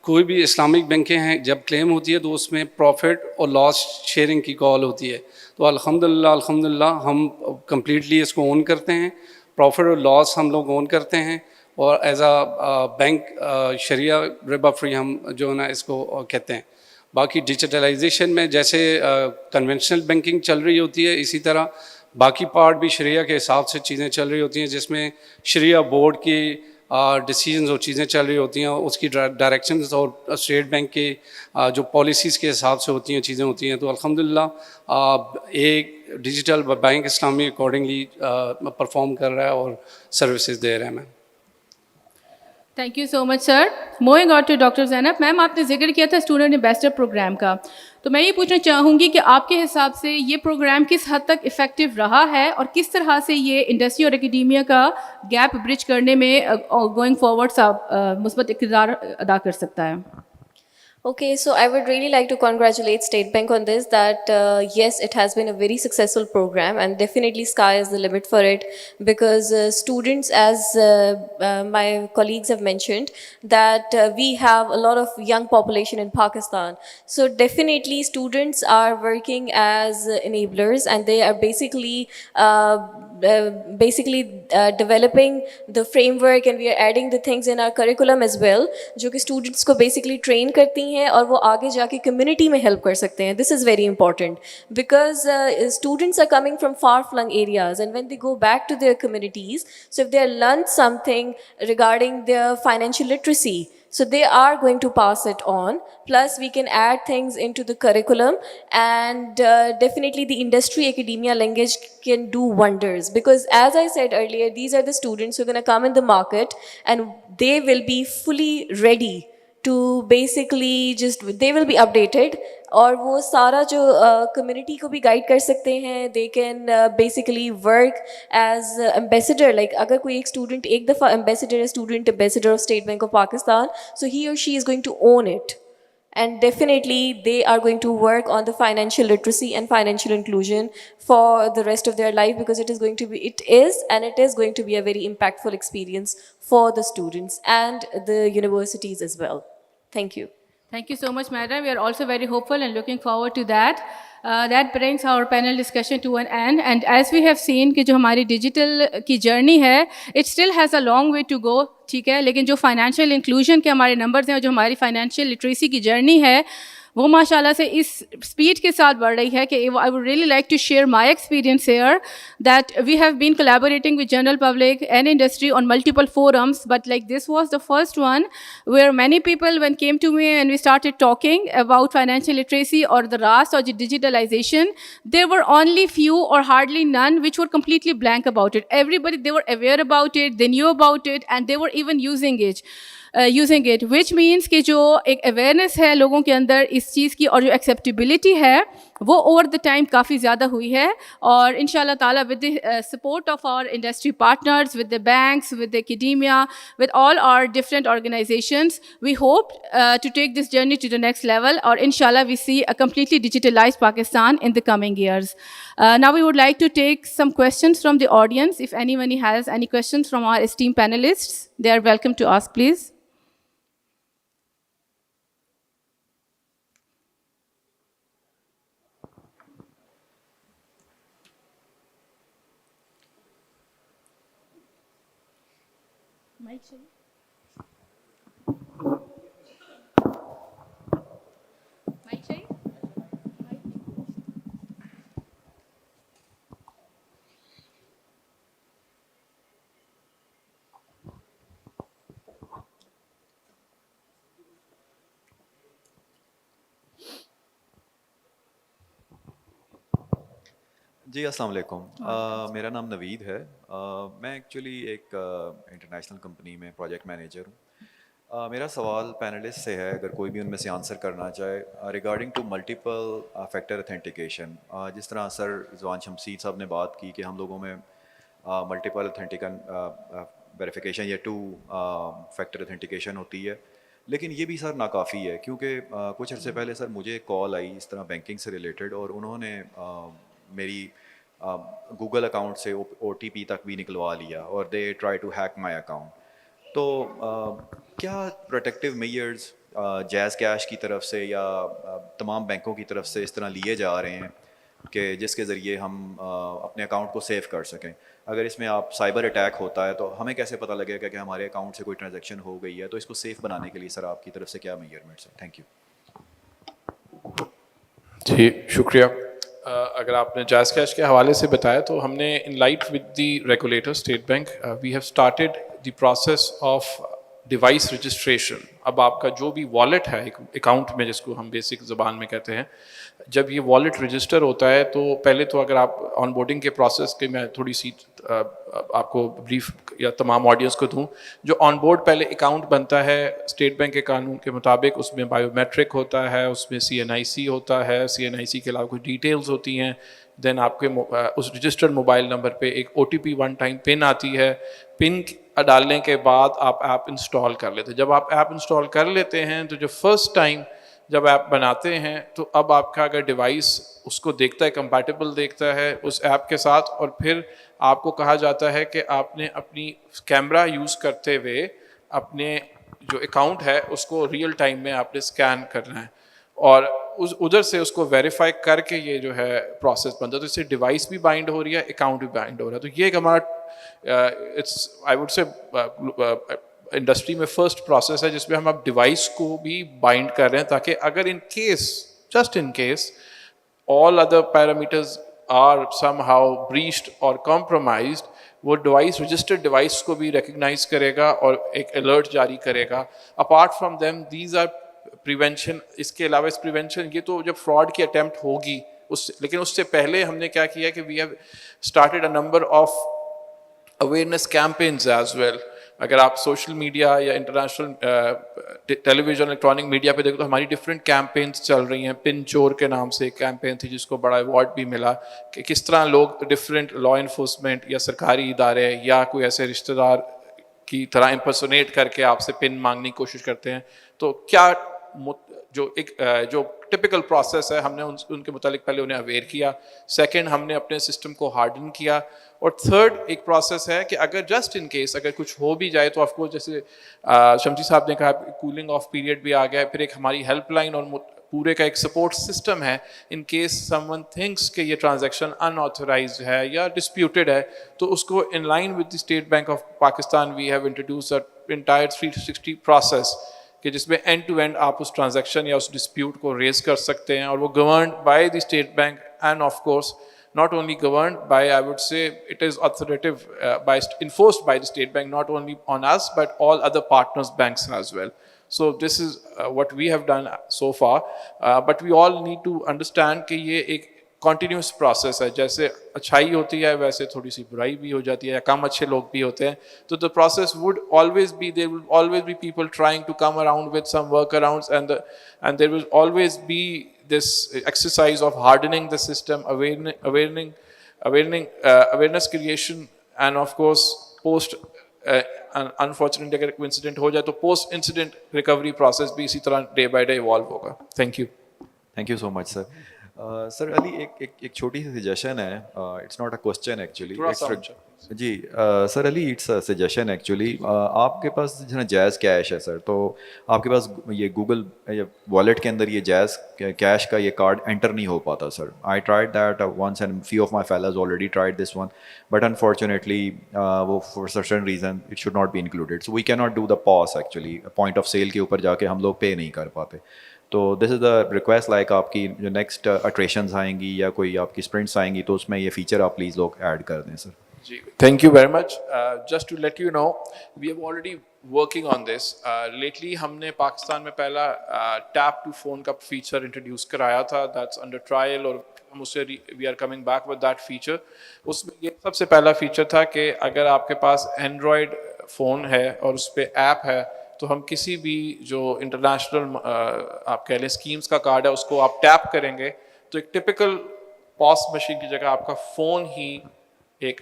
کوئی بھی اسلامک بینکیں ہیں جب کلیم ہوتی ہے تو اس میں پروفٹ اور لاس شیئرنگ کی کال ہوتی ہے. تو الحمدللہ ہم کمپلیٹلی اس کو اون کرتے ہیں. پروفٹ اور لاس ہم لوگ اون کرتے ہیں اور ایز اے بینک شریعہ ربا فری ہم جو ہے نا اس کو کہتے ہیں. باقی ڈیجیٹلائزیشن میں جیسے کنونشنل بینکنگ چل رہی ہوتی ہے اسی طرح باقی پارٹ بھی شریعہ کے حساب سے چیزیں چل رہی ہوتی ہیں جس میں شریعہ بورڈ کی ڈیسیژنز اور چیزیں چل رہی ہوتی ہیں اس کی ڈائریکشنز اور اسٹیٹ بینک کے جو پالیسیز کے حساب سے ہوتی ہیں چیزیں ہوتی ہیں. تو الحمدللہ ایک ڈیجیٹل بینک اسلامی اکارڈنگلی پرفارم کر رہا ہے اور سروسز دے رہے ہیں. Ma'am thank you so much sir. Moving on to doctor Zainab ma'am, آپ نے ذکر کیا تھا اسٹوڈنٹ ایمبیسڈر پروگرام کا، تو میں یہ پوچھنا چاہوں گی کہ آپ کے حساب سے یہ پروگرام کس حد تک افیکٹو رہا ہے اور کس طرح سے یہ انڈسٹری اور اکیڈیمیا کا گیپ برج کرنے میں گوئنگ فارورڈ مثبت کردار ادا کر سکتا ہے؟ Okay, so I would really like to congratulate State Bank on this, that yes, it has been a very successful program and definitely sky is the limit for it, because students, as my colleagues have mentioned, that we have a lot of young population in Pakistan. So definitely students are working as enablers and they are basically developing the framework, and we are adding the things in our curriculum as well جو کہ students کو basically train کرتی ہیں اور وہ آگے جا کے community میں help کر سکتے ہیں. This is very important because students are coming from far flung areas, and when they go back to their communities, so if they learned something regarding their financial literacy, so they are going to pass it on. Plus we can add things into the curriculum, and definitely the industry academia language can do wonders, because as I said earlier, these are the students who are going to come in the market and they will be fully ready to basically they will be updated, اور وہ سارا جو community کو بھی guide کر سکتے ہیں. They can basically work as ambassador. Like اگر کوئی ایک اسٹوڈنٹ ایک دفعہ امبیسڈر ہے، student ambassador of State bank of Pakistan, so he or she is going to own it, and definitely they are going to work on the financial literacy and financial inclusion for the rest of their life, because it is going to be a very impactful experience for the students and the universities as well. Thank you. Thank you so much, madam. We are also very hopeful and looking forward to that. That brings our panel discussion to an end. And as we have seen کہ جو ہماری digital کی journey ہے it still has a long way to go, ٹھیک ہے، لیکن جو financial inclusion کے ہمارے نمبرز ہیں اور جو ہماری فائنینشیل لٹریسی کی جرنی ہے وہ ماشاء اللہ سے اس اسپیڈ کے ساتھ بڑھ رہی ہے کہ I would really like to share my experience here that we have been collaborating with general public and industry on multiple forums, but like this was the first one where many people when came to me and we started talking about financial literacy or the RAS or digitalization, there were only few or hardly none which were completely blank about it. Everybody, they were aware about it, they knew about it, and they were even using it, which means کہ جو ایک awareness ہے لوگوں کے اندر اس چیز کی اور جو ایکسیپٹیبلٹی ہے وہ اوور دا ٹائم کافی زیادہ ہوئی ہے. اور ان شاء اللہ تعالیٰ with the support of our industry partners, with the banks, with the academia, with all our different organizations, we hope to take this journey to the next level, اور ان شاء اللہ we see a completely digitalized Pakistan in the coming years. Now we would like to take some questions from the audience. If anyone has any questions from our esteemed panelists, they are welcome to ask, please. Mic چاہیے. Mic چاہیے. جی السلام علیکم میرا نام نوید ہے میں actually ایک international company میں پروجیکٹ مینیجر ہوں میرا سوال پینلسٹ سے ہے اگر کوئی بھی ان میں سے آنسر کرنا چاہے regarding to multiple factor authentication جس طرح سر رضوان شمشید صاحب نے بات کی کہ ہم لوگوں میں ملٹیپل اتھینٹیکن ویریفیکیشن یا 2 فیکٹر اتھینٹیکیشن ہوتی ہے لیکن یہ بھی سر ناکافی ہے کیونکہ کچھ عرصے پہلے سر مجھے ایک کال آئی اس طرح بینکنگ سے ریلیٹڈ اور انہوں نے میری گوگل اکاؤنٹ سے او ٹی پی تک بھی نکلوا لیا اور they try to hack my account تو کیا پروٹیکٹیو میئرز جیز کیش کی طرف سے یا تمام بینکوں کی طرف سے اس طرح لیے جا رہے ہیں کہ جس کے ذریعے ہم اپنے اکاؤنٹ کو سیو کر سکیں اگر اس میں آپ سائبر اٹیک ہوتا ہے تو ہمیں کیسے پتہ لگے گا کہ ہمارے اکاؤنٹ سے کوئی ٹرانزیکشن ہو گئی ہے تو اس کو سیف بنانے کے لیے سر آپ کی طرف سے کیا میئرمنٹس ہیں تھینک یو جی شکریہ اگر آپ نے جائز کیش کے حوالے سے بتایا تو ہم نے in light with the regulator state bank we have started the process of device registration اب آپ کا جو بھی والیٹ ہے اکاؤنٹ میں جس کو ہم بیسک زبان میں کہتے ہیں جب یہ والیٹ رجسٹر ہوتا ہے تو پہلے تو اگر آپ آن بورڈنگ کے پروسیس کے میں تھوڑی سی آپ کو بریف یا تمام آڈینس کو دوں جو آن بورڈ پہلے اکاؤنٹ بنتا ہے اسٹیٹ بینک کے قانون کے مطابق اس میں بایو میٹرک ہوتا ہے اس میں CNIC ہوتا ہے CNIC کے علاوہ کچھ ڈیٹیلز ہوتی ہیں دین آپ کے اس رجسٹرڈ موبائل نمبر پہ ایک OTP 1 ٹائم پن آتی ہے پن ڈالنے کے بعد آپ ایپ انسٹال کر لیتے ہیں جب آپ ایپ انسٹال کر لیتے ہیں تو جو فرسٹ ٹائم جب ایپ بناتے ہیں تو اب آپ کا اگر ڈیوائس اس کو دیکھتا ہے کمپیٹیبل دیکھتا ہے اس ایپ کے ساتھ اور پھر آپ کو کہا جاتا ہے کہ آپ نے اپنی کیمرہ یوز کرتے ہوئے اپنے جو اکاؤنٹ ہے اس کو ریئل ٹائم میں آپ نے اسکین کرنا ہے اور ادھر سے اس کو ویریفائی کر کے یہ جو ہے پروسیس بنتا ہے تو اس سے ڈیوائس بھی بائنڈ ہو رہی ہے اکاؤنٹ بھی بائنڈ ہو رہا ہے تو یہ ایک ہمارا it's I would say industry میں فرسٹ پروسیس ہے جس میں ہم اب ڈیوائس کو بھی بائنڈ کر رہے ہیں تاکہ اگر in case just in case all other parameters are somehow breached or compromised وہ ڈیوائس رجسٹرڈ ڈیوائس کو بھی ریکگنائز کرے گا اور ایک الرٹ جاری کرے گا apart from them these are prevention اس کے علاوہ اس پریونشن یہ تو جب فراڈ کی اٹیمپٹ ہوگی لیکن اس سے پہلے ہم نے کیا کیا کہ we have started a number of awareness campaigns as well اگر آپ سوشل میڈیا یا international television electronic media پہ دیکھو تو ہماری ڈفرینٹ کیمپینس چل رہی ہیں پن چور کے نام سے ایک کیمپین تھی جس کو بڑا ایوارڈ بھی ملا کہ کس طرح لوگ ڈفرینٹ لا انفورسمنٹ یا سرکاری ادارے یا کوئی ایسے رشتہ دار کی طرح امپرسونیٹ کر کے آپ سے پن مانگنے کی کوشش کرتے ہیں تو کیا جو ٹپیکل پروسیس ہے ہم نے ان کے متعلق پہلے انہیں اویئر کیا سیکنڈ ہم نے اپنے سسٹم کو ہارڈن کیا اور تھرڈ ایک پروسیس ہے کہ اگر جسٹ ان کیس اگر کچھ ہو بھی جائے تو آف کورس جیسے شمشی صاحب نے کہا کولنگ آف پیریڈ بھی آ گیا پھر ایک ہماری ہیلپ لائن اور پورے کا ایک سپورٹ سسٹم ہے in case some one thinks کہ یہ ٹرانزیکشن ان آتھورائزڈ ہے یا ڈسپیوٹیڈ ہے تو اس کو in line with the state bank of Pakistan we have introduce entire 360 process کہ جس میں اینڈ ٹو اینڈ آپ اس ٹرانزیکشن یا اس ڈسپیوٹ کو ریز کر سکتے ہیں اور وہ governed by the state bank and of course not only governed by, I would say, it is authoritative, enforced by the state bank, not only on us, but all other partners banks as well. So this is what we have done so far. But we all need to understand کہ یہ ایک continuous process ہے جیسے اچھائی ہوتی ہے ویسے تھوڑی سی برائی بھی ہو جاتی ہے یا کم اچھے لوگ بھی ہوتے ہیں تو the process would always be, there will always be people trying to come around with some workarounds and there will always be this exercise of hardening the system, awareness creation and of course post unfortunately اگر کوئی incident ہو جائے تو post incident recovery process بھی اسی طرح day by day evolve ہوگا. Thank you. Thank you so much sir sir Ali ایک چھوٹی سی سجیشن ہے it's not a question actually جی sir Ali it's a suggestion actually آپ کے پاس جو ہے نا جائز کیش ہے سر تو آپ کے پاس یہ گوگل والیٹ کے اندر یہ جائز کیش کا یہ کارڈ انٹر نہیں ہو پاتا sir I tried that once and few of my fellows already tried this one but unfortunately وہ for certain reason it should not be included so we could not do the pass actually point of sale کے اوپر جا کے ہم لوگ پے نہیں کر پاتے تو this is the request like آپ کی جو نیکسٹ اٹریشنز آئیں گی یا کوئی آپ کی اسپرنٹس آئیں گی تو اس میں یہ فیچر آپ پلیز لوگ ایڈ کر دیں سر. جی thank you very much. Just to let you know we have already working on this. Lately ہم نے پاکستان میں پہلا ٹیپ ٹو فون کا فیچر انٹروڈیوس کرایا تھا دیٹس انڈر ٹرائل اور ہم اسے we are coming back with that feature. اس میں یہ سب سے پہلا فیچر تھا کہ اگر آپ کے پاس اینڈرائڈ فون ہے اور اس پہ ایپ ہے تو ہم کسی بھی جو انٹرنیشنل آپ کہہ لیں اسکیمس کا کارڈ ہے اس کو آپ ٹیپ کریں گے تو ایک ٹپکل پاس مشین کی جگہ آپ کا فون ہی ایک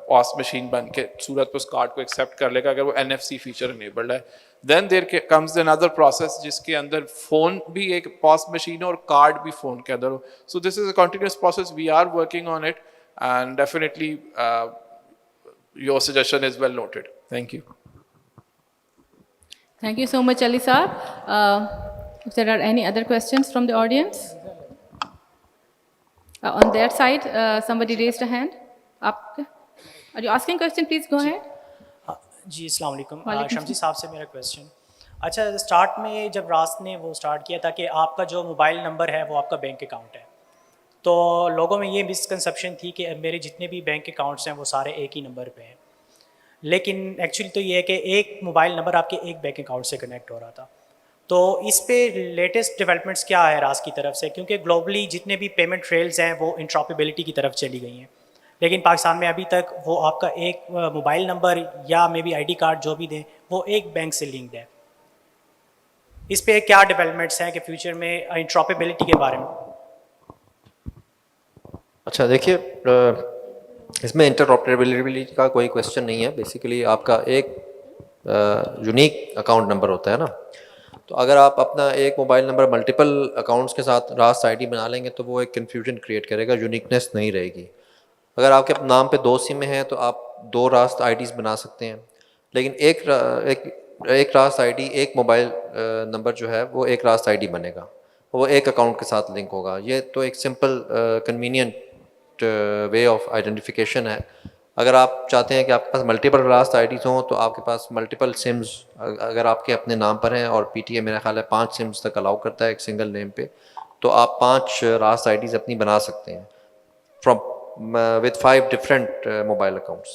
پاس مشین بن کے صورت پہ اس کارڈ کو ایکسیپٹ کر لے گا اگر وہ NFC فیچر انیبلڈ ہے. دین دیر کمز اندر پروسیس جس کے اندر فون بھی ایک پاس مشین ہو اور کارڈ بھی فون کے اندر ہو. So this is a continuous process, we are working on it and definitely your suggestion is well noted. Thank you. Thank you so much, Ali Saab. If there are any other questions from the audience? On that side, somebody raised a hand. Are you asking question? Please go ahead. جی السلام علیکم. وعلیکم شمسی صاحب سے میرا question. اچھا start میں جب راست نے وہ اسٹارٹ کیا تھا کہ آپ کا جو موبائل نمبر ہے وہ آپ کا بینک اکاؤنٹ ہے, تو لوگوں میں یہ مسکنسیپشن تھی کہ میرے جتنے بھی بینک اکاؤنٹس ہیں وہ سارے ایک ہی نمبر پہ ہیں, لیکن ایکچولی تو یہ ہے کہ ایک موبائل نمبر آپ کے ایک بینک اکاؤنٹ سے کنیکٹ ہو رہا تھا. تو اس پہ لیٹسٹ ڈیولپمنٹس کیا ہے راست کی طرف سے, کیونکہ گلوبلی جتنے بھی پیمنٹ ٹریلز ہیں وہ انٹراپیبلٹی کی طرف چلی گئی ہیں, لیکن پاکستان میں ابھی تک وہ آپ کا ایک موبائل نمبر یا مے بی ID کارڈ جو بھی دیں وہ ایک بینک سے لنکڈ ہے. اس پہ کیا ڈیولپمنٹس ہیں کہ فیوچر میں انٹراپیبلٹی کے بارے میں؟ اچھا دیکھیے, اس میں انٹرآپریبلٹی کا کوئی کویشچن نہیں ہے. بیسیکلی آپ کا ایک یونیک اکاؤنٹ نمبر ہوتا ہے نا, تو اگر آپ اپنا ایک موبائل نمبر ملٹیپل اکاؤنٹس کے ساتھ راست ID بنا لیں گے تو وہ ایک کنفیوژن کریٹ کرے گا, یونیکنیس نہیں رہے گی. اگر آپ کے نام پہ 2 سمیں ہیں تو آپ 2 راست IDs بنا سکتے ہیں, لیکن ایک راست ID, ایک موبائل نمبر جو ہے وہ ایک راست ID بنے گا, وہ ایک اکاؤنٹ کے ساتھ لنک ہوگا. یہ تو ایک simple convenient way of identification ہے. اگر آپ چاہتے ہیں کہ آپ کے پاس ملٹیپل راست IDs ہوں تو آپ کے پاس ملٹیپل سمز اگر آپ کے اپنے نام پر ہیں, اور PTA میرا خیال ہے 5 سمز تک الاؤ کرتا ہے ایک سنگل نیم پہ, تو آپ 5 راست IDs اپنی بنا سکتے ہیں from with 5 different mobile accounts.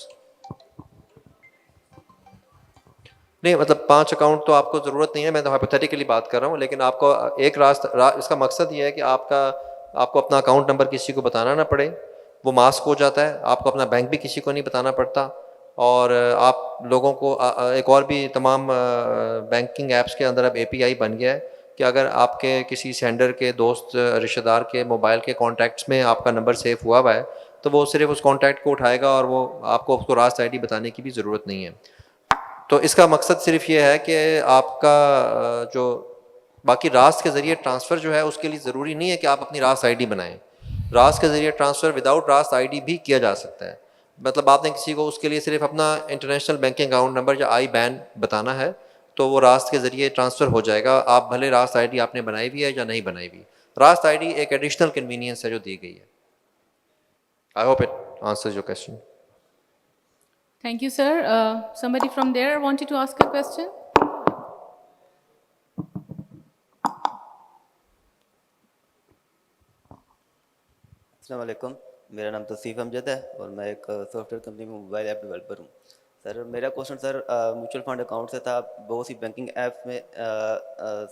نہیں مطلب 5 اکاؤنٹ تو آپ کو ضرورت نہیں ہے, میں تو ہائپوتھیٹیکلی بات کر رہا ہوں, لیکن آپ کو ایک اس کا مقصد یہ ہے کہ آپ کو اپنا اکاؤنٹ نمبر کسی کو بتانا نہ پڑے, وہ ماسک ہو جاتا ہے. آپ کو اپنا بینک بھی کسی کو نہیں بتانا پڑتا, اور آپ لوگوں کو ایک اور بھی تمام بینکنگ ایپس کے اندر اب API بن گیا ہے کہ اگر آپ کے کسی سینڈر کے دوست رشتہ دار کے موبائل کے کانٹیکٹس میں آپ کا نمبر سیو ہوا ہے تو وہ صرف اس کانٹیکٹ کو اٹھائے گا, اور وہ آپ کو اس کو راست ID بتانے کی بھی ضرورت نہیں ہے. تو اس کا مقصد صرف یہ ہے کہ آپ کا جو باقی راست کے ذریعے ٹرانسفر جو ہے اس کے لیے ضروری نہیں ہے کہ آپ اپنی راست ID بنائیں. راست کے ذریعے ٹرانسفر وداؤٹ راست ID بھی کیا جا سکتا ہے. مطلب آپ نے کسی کو اس کے لیے صرف اپنا انٹرنیشنل بینکنگ اکاؤنٹ نمبر یا IBAN بتانا ہے تو وہ راست کے ذریعے ٹرانسفر ہو جائے گا, آپ بھلے راست ID آپ نے بنائی بھی ہے یا نہیں بنائی بھی. راست ID ایک ایڈیشنل کنوینئنس ہے جو دی گئی ہے. I hope it answers your question. Thank you, sir. Somebody from there wanted to ask a question? السلام علیکم, میرا نام توصیف امجد ہے اور میں ایک سافٹ ویئر کمپنی میں موبائل ایپ ڈیولپر ہوں. سر میرا question sir mutual fund account سے تھا. بہت سی بینکنگ ایپ میں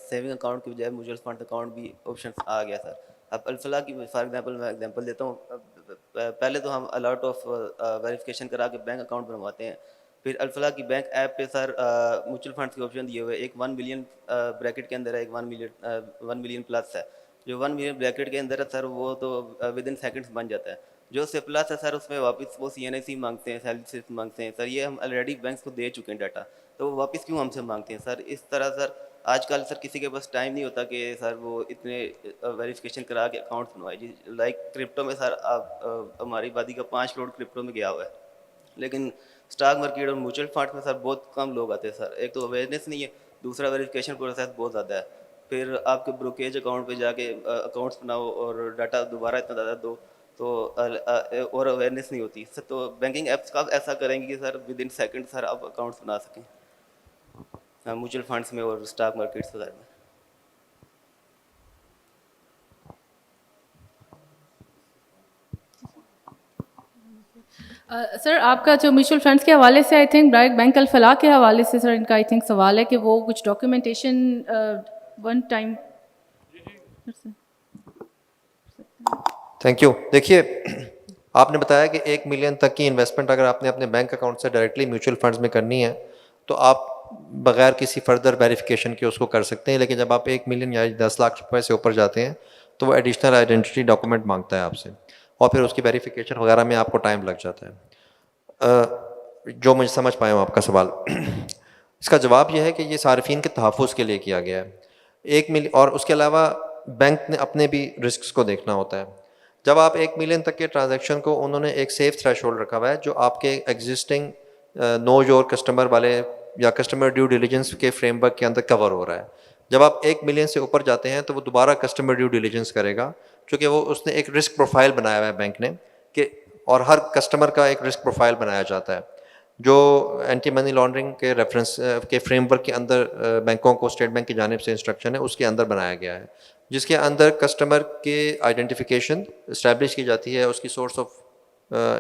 سیونگ اکاؤنٹ کی بجائے میوچل فنڈ اکاؤنٹ بھی آپشن آ گیا سر. اب الفلاح کی فار ایگزامپل میں ایگزامپل دیتا ہوں. پہلے تو ہم الاٹ آف ویریفیکیشن کرا کے بینک اکاؤنٹ بنواتے ہیں, پھر الفلاح کی بینک ایپ پہ سر میوچل فنڈس کے آپشن دیے ہوئے, ایک 1 ملین بریکٹ کے اندر ہے, ایک 1 ملین پلس ہے. جو 1 ملین بریکٹ کے اندر ہے سر وہ تو ود ان سیکنڈس بن جاتا ہے. جو اس سے پلس ہے سر اس میں واپس وہ CNIC مانگتے ہیں, سیلری سلپ مانگتے ہیں. سر یہ ہم آلریڈی بینکس کو دے چکے ہیں ڈاٹا, تو وہ واپس کیوں ہم سے مانگتے ہیں سر؟ اس طرح سر آج کل سر کسی کے پاس ٹائم نہیں ہوتا کہ سر وہ اتنے ویریفیکیشن کرا کے اکاؤنٹس بنوائے. جی لائک کرپٹو میں سر ہماری آبادی کا 5 کروڑ کرپٹو میں گیا ہوا ہے, لیکن اسٹاک مارکیٹ اور میوچل فنڈس میں سر بہت کم لوگ آتے ہیں سر. ایک تو اویئرنیس نہیں ہے, دوسرا ویریفیکیشن پروسیس بہت زیادہ ہے. پھر آپ کے بروکیج اکاؤنٹ پہ جا کے اکاؤنٹس بناؤ اور ڈاٹا دوبارہ اتنا زیادہ دو, تو اور اویئرنیس نہیں ہوتی سر. تو بینکنگ ایپس کا ایسا کریں گے کہ سر ود ان سیکنڈ سر آپ اکاؤنٹس بنا سکیں میوچل فنڈس میں اور اسٹاک مارکیٹس وغیرہ میں. سر آپ کا جو میوچل فنڈس کے حوالے سے آئی تھنک ڈائریکٹ بینک الفلاح کے حوالے سے سر ان کا آئی تھنک سوال ہے کہ وہ کچھ documentation one time. Thank you. देखिए, आपने बताया कि 1 मिलियन तक की इन्वेस्टमेंट अगर आपने अपने बैंक अकाउंट से डायरेक्टली म्यूचुअल फंड्स में करनी है तो आप बगैर किसी फर्दर वेरिफिकेशन के उसको कर सकते हैं. लेकिन जब आप 1 मिलियन या 10 लाख रुपए से ऊपर जाते हैं तो वो एडिशनल आइडेंटिटी डॉक्यूमेंट मांगता है आपसे, और फिर उसकी वेरिफिकेशन वगैरह में आपको टाइम लग जाता है. जो मुझे समझ पाया हूँ आपका सवाल, इसका जवाब यह है कि ये सार्फिन के तहफ़्फ़ुज़ के लिए किया गया है. 1 मिलियन, और उसके अलावा बैंक ने अपने भी रिस्क्स को देखना होता है. जब आप 1 मिलियन तक के ट्रांजैक्शन को, उन्होंने एक सेफ थ्रेशोल्ड रखा हुआ है जो आपके एग्जिस्टिंग नो योर कस्टमर वाले या कस्टमर ड्यू डिलीजेंस के फ्रेमवर्क के अंदर कवर हो रहा है. जब आप 1 मिलियन से ऊपर जाते हैं तो वो दोबारा कस्टमर ड्यू डिलीजेंस करेगा, क्योंकि वो उसने एक रिस्क प्रोफाइल बनाया हुआ है बैंक ने कि, और हर कस्टमर का एक रिस्क प्रोफाइल बनाया जाता है जो एंटी मनी लॉन्ड्रिंग के रेफरेंस के फ्रेमवर्क के अंदर बैंकों को स्टेट बैंक की जानिब से इंस्ट्रक्शन है उसके अंदर बनाया गया है, जिसके अंदर कस्टमर के आइडेंटिफिकेशन इस्टेब्लिश की जाती है, उसकी सोर्स ऑफ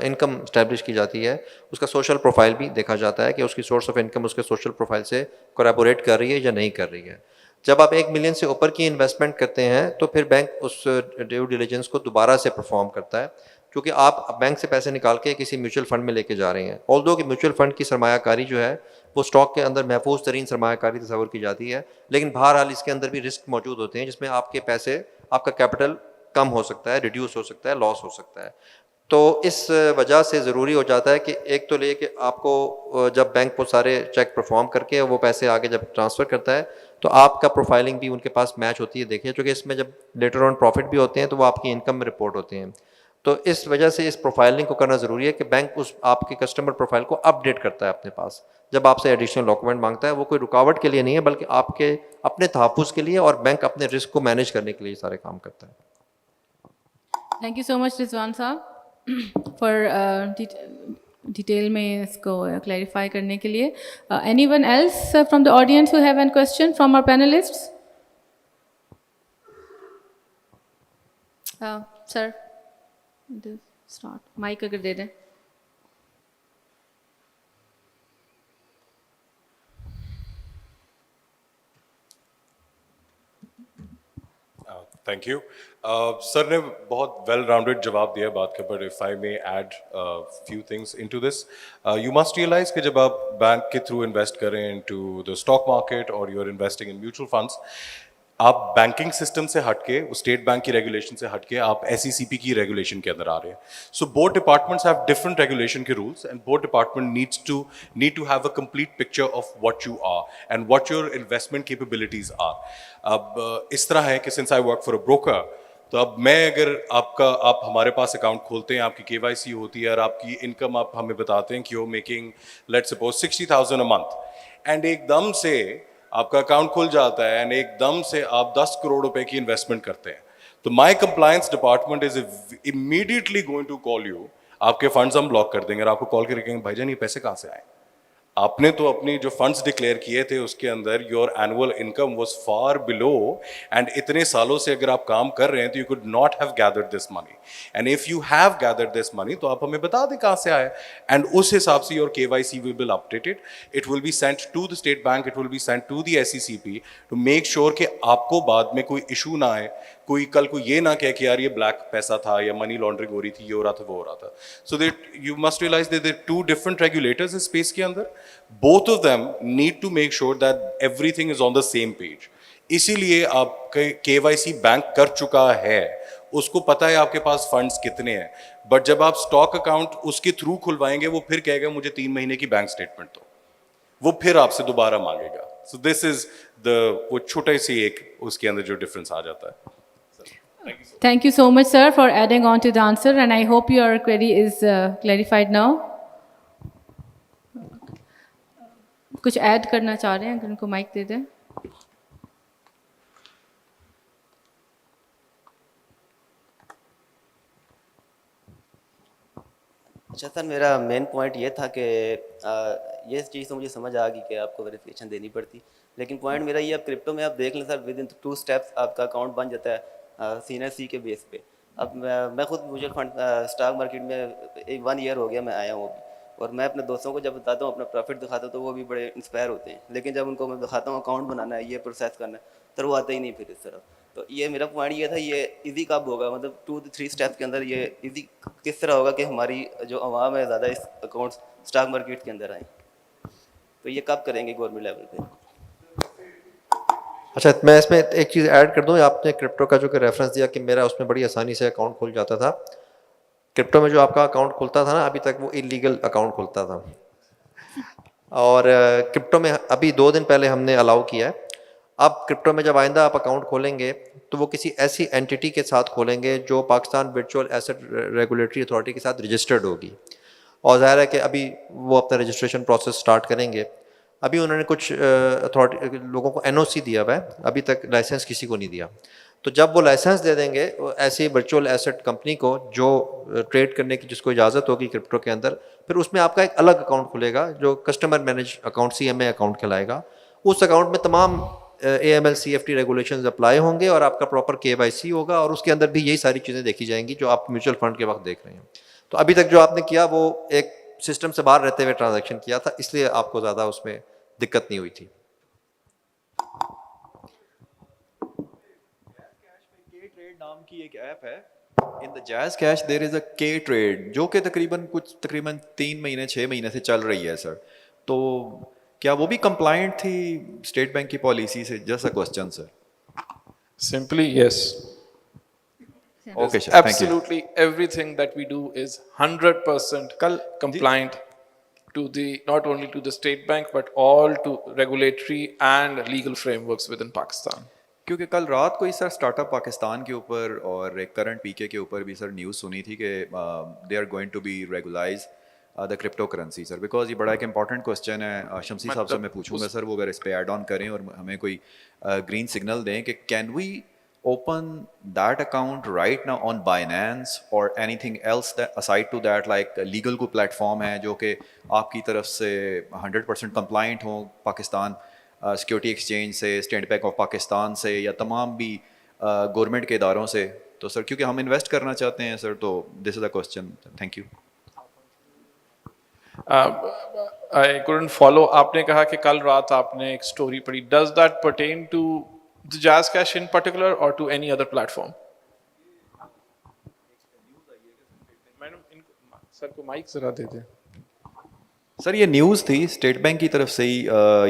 इनकम इस्टेब्लिश की जाती है, उसका सोशल प्रोफाइल भी देखा जाता है कि उसकी सोर्स ऑफ इनकम उसके सोशल प्रोफाइल से कोलैबोरेट कर रही है या नहीं कर रही है. जब आप 1 मिलियन से ऊपर की इन्वेस्टमेंट करते हैं तो फिर बैंक उस ड्यू डिलीजेंस को दोबारा से परफॉर्म करता है, क्योंकि आप बैंक से पैसे निकाल के किसी म्यूचुअल फंड में लेके जा रहे हैं. ऑल्दो कि म्यूचुअल फंड की सरमायाकारी जो है वो स्टॉक के अंदर महफूज तरीन सरमायाकारी तस्वर की जाती है, लेकिन बहरहाल इसके अंदर भी रिस्क मौजूद होते हैं जिसमें आपके पैसे, आपका कैपिटल कम हो सकता है, रिड्यूस हो सकता है, लॉस हो सकता है. तो इस वजह से ज़रूरी हो जाता है कि एक तो ले कि आपको जब बैंक वो सारे चेक परफॉर्म करके वो पैसे आगे जब ट्रांसफ़र करता है तो आपका प्रोफाइलिंग भी उनके पास मैच होती है. देखिए, क्योंकि इसमें जब लेटर ऑन प्रॉफिट भी होते हैं तो वो आपकी इनकम में रिपोर्ट होते हैं. तो इस वजह से इस प्रोफाइलिंग को करना ज़रूरी है कि बैंक उस आपके कस्टमर प्रोफाइल को अपडेट करता है अपने पास. जब आपसे एडिशनल डॉक्यूमेंट मांगता है वो कोई रुकावट के लिए नहीं है, बल्कि आपके अपने तहफ़्फ़ुज़ के लिए, और बैंक अपने रिस्क को मैनेज करने के लिए सारे काम करता है. Thank you so much Rizwan साहब फॉर डिटेल में इसको क्लैरिफाई करने के लिए. Anyone else from the audience who have an question from our panelists? Sir start, mic अगर दे दें. Thank you. सर ने बहुत वेल राउंडेड जवाब दिया बात के, but if I may add few things into this. You must realize कि जब आप बैंक के थ्रू इन्वेस्ट करें इनटू द स्टॉक मार्केट और you are investing in mutual funds, आप बैंकिंग सिस्टम से हटके, स्टेट बैंक की रेगुलेशन से हटके आप SECP की रेगुलेशन के अंदर आ रहे हैं. So both departments have different regulation के rules and both department need to have a complete picture of what you are and what your investment capabilities are. अब इस तरह है कि since I work for a broker, तो अब मैं अगर आप हमारे पास अकाउंट खोलते हैं, आपकी KYC होती है और आपकी इनकम आप हमें बताते हैं कि you making let's suppose 60,000 a month, and एकदम से आपका अकाउंट खुल जाता है एंड एकदम से आप 10 करोड़ रुपए की इन्वेस्टमेंट करते हैं, तो my compliance department is immediately going to call you. आपके फंड्स हम ब्लॉक कर देंगे और आपको कॉल करके कहेंगे भाईजान ये पैसे कहाँ से आए? आपने तो अपनी जो फंड्स डिक्लेयर किए थे उसके अंदर your annual income was far below, and इतने सालों से अगर आप काम कर रहे हैं तो you could not have gathered this money, and if you have gathered this money तो आप हमें बता दें कहाँ से आया, एंड उस हिसाब से your KYC will be updated. It will be sent to the state bank, it will be sent to the SECP to make sure कि आपको बाद में कोई इशू ना आए, कोई कल को ये ना कहे कि यार ये ब्लैक पैसा था या मनी लॉन्ड्रिंग हो रही थी, ये हो रहा था, वो हो रहा था. So that you must realize that there two different regulators इस स्पेस के अंदर. Both of them need to make sure that everything is on the same page. इसीलिए आप KYC बैंक कर चुका है, उसको पता है आपके पास फंड्स कितने हैं, बट जब आप स्टॉक अकाउंट उसके थ्रू खुलवाएंगे वो फिर कहेगा मुझे 3 महीने की बैंक स्टेटमेंट दो, वो फिर आपसे दोबारा मांगेगा. सो दिस इज वो छोटे सी एक उसके अंदर जो डिफरेंस आ जाता है. Thank you so much, sir, for adding on to the answer, and I hope your query is clarified now. कुछ ऐड करना चाह रहे हैं, अगर उनको माइक दे दें. अच्छा सर, मेरा मेन पॉइंट ये था कि ये चीज़ तो मुझे समझ आ गई कि आपको वेरिफिकेशन देनी पड़ती, लेकिन पॉइंट मेरा ये, आप क्रिप्टो में आप देख लें सर, विद इन 2 स्टेप्स आपका अकाउंट बन जाता है सीनियर C के बेस पे. अब मैं खुद म्यूचुअल फंड स्टॉक मार्केट में 1 ईयर हो गया मैं आया हूँ अभी, और मैं अपने दोस्तों को जब बताता हूँ अपना प्रॉफिट दिखाता हूँ तो वो भी बड़े इंस्पायर होते हैं, लेकिन जब उनको मैं दिखाता हूँ अकाउंट बनाना है, ये प्रोसेस करना है, तो वो आते ही नहीं फिर इस तरफ. تو یہ میرا پوائنٹ یہ تھا, یہ ایزی کب ہوگا, مطلب 2 سے 3 اسٹیپ کے اندر یہ ایزی کس طرح ہوگا کہ ہماری جو عوام ہے زیادہ اس اکاؤنٹس اسٹاک مارکیٹ کے اندر آئیں, تو یہ کب کریں گے گورنمنٹ لیول پہ؟ اچھا, میں اس میں ایک چیز ایڈ کر دوں. آپ نے کرپٹو کا جو کہ ریفرنس دیا کہ میرا اس میں بڑی آسانی سے اکاؤنٹ کھل جاتا تھا. کرپٹو میں جو آپ کا اکاؤنٹ کھلتا تھا نا, ابھی تک وہ انلیگل اکاؤنٹ کھلتا تھا. اور کرپٹو میں ابھی 2 دن پہلے ہم نے الاؤ کیا ہے. اب کرپٹو میں جب آئندہ آپ اکاؤنٹ کھولیں گے تو وہ کسی ایسی اینٹی کے ساتھ کھولیں گے جو Pakistan virtual asset regulatory authority کے ساتھ رجسٹرڈ ہوگی. اور ظاہر ہے کہ ابھی وہ اپنا رجسٹریشن پروسیس سٹارٹ کریں گے. ابھی انہوں نے کچھ اتھارٹی لوگوں کو NOC دیا ہوا ہے, ابھی تک لائسنس کسی کو نہیں دیا. تو جب وہ لائسنس دے دیں گے ایسی ورچوئل ایسٹ کمپنی کو جو ٹریڈ کرنے کی جس کو اجازت ہوگی کرپٹو کے اندر, پھر اس میں آپ کا ایک الگ اکاؤنٹ کھلے گا جو customer manage account CMA account کہلائے گا. اس اکاؤنٹ میں تمام AML CFT ریگولیشنز اپلائی ہوں گے اور آپ کا پراپر KYC ہوگا, اور اس کے اندر بھی یہی ساری چیزیں دیکھی جائیں گی جو آپ میوچل فنڈ کے وقت دیکھ رہے ہیں. تو ابھی تک جو آپ نے کیا وہ ایک سسٹم سے باہر رہتے ہوئے ٹرانزیکشن کیا تھا, اس لیے آپ کو زیادہ اس میں دقت نہیں ہوئی تھی. K-Trade نام کی ایک ایپ ہے, ان دا جیز کیش دیر از اے K-Trade جو کہ تقریباً 3 مہینے 6 مہینے سے چل رہی ہے سر. تو کیا وہ بھی کمپلائنٹ تھی اسٹیٹ بینک کی پالیسی سے؟ Just a question sir. Simply yes. Okay, sir. Thank you. Absolutely everything that we do is 100% compliant to the not only to the state bank but all to regulatory and legal frameworks within Pakistan. کیونکہ کل رات کو ہی سر start up Pakistan کے اوپر اور ایک current PK کے اوپر بھی سر نیوز سنی تھی کہ they are going to be regularize the crypto currency sir, because یہ بڑا ایک امپورٹنٹ کوسچن ہے. شمسی صاحب سے میں پوچھوں گا سر وہ اگر اس پہ ایڈ آن کریں اور ہمیں کوئی گرین سگنل دیں کہ can we open that account right now on Binance or anything else that aside to that, like legal کو platform ہے جو کہ آپ کی طرف سے 100% compliant ہوں پاکستان سیکورٹی ایکسچینج سے, اسٹیٹ بینک آف پاکستان سے یا تمام بھی گورنمنٹ کے اداروں سے؟ تو سر کیونکہ ہم انویسٹ کرنا چاہتے ہیں سر, تو this is a question. Thank you. I couldn't follow. آپ نے کہا کہ کل رات آپ نے ایک اسٹوری پڑھی. Does that pertain to the Jazz Cash in particular or to any other platform? سر کو مائک ذرا دے دیں. سر یہ نیوز تھی اسٹیٹ بینک کی طرف سے ہی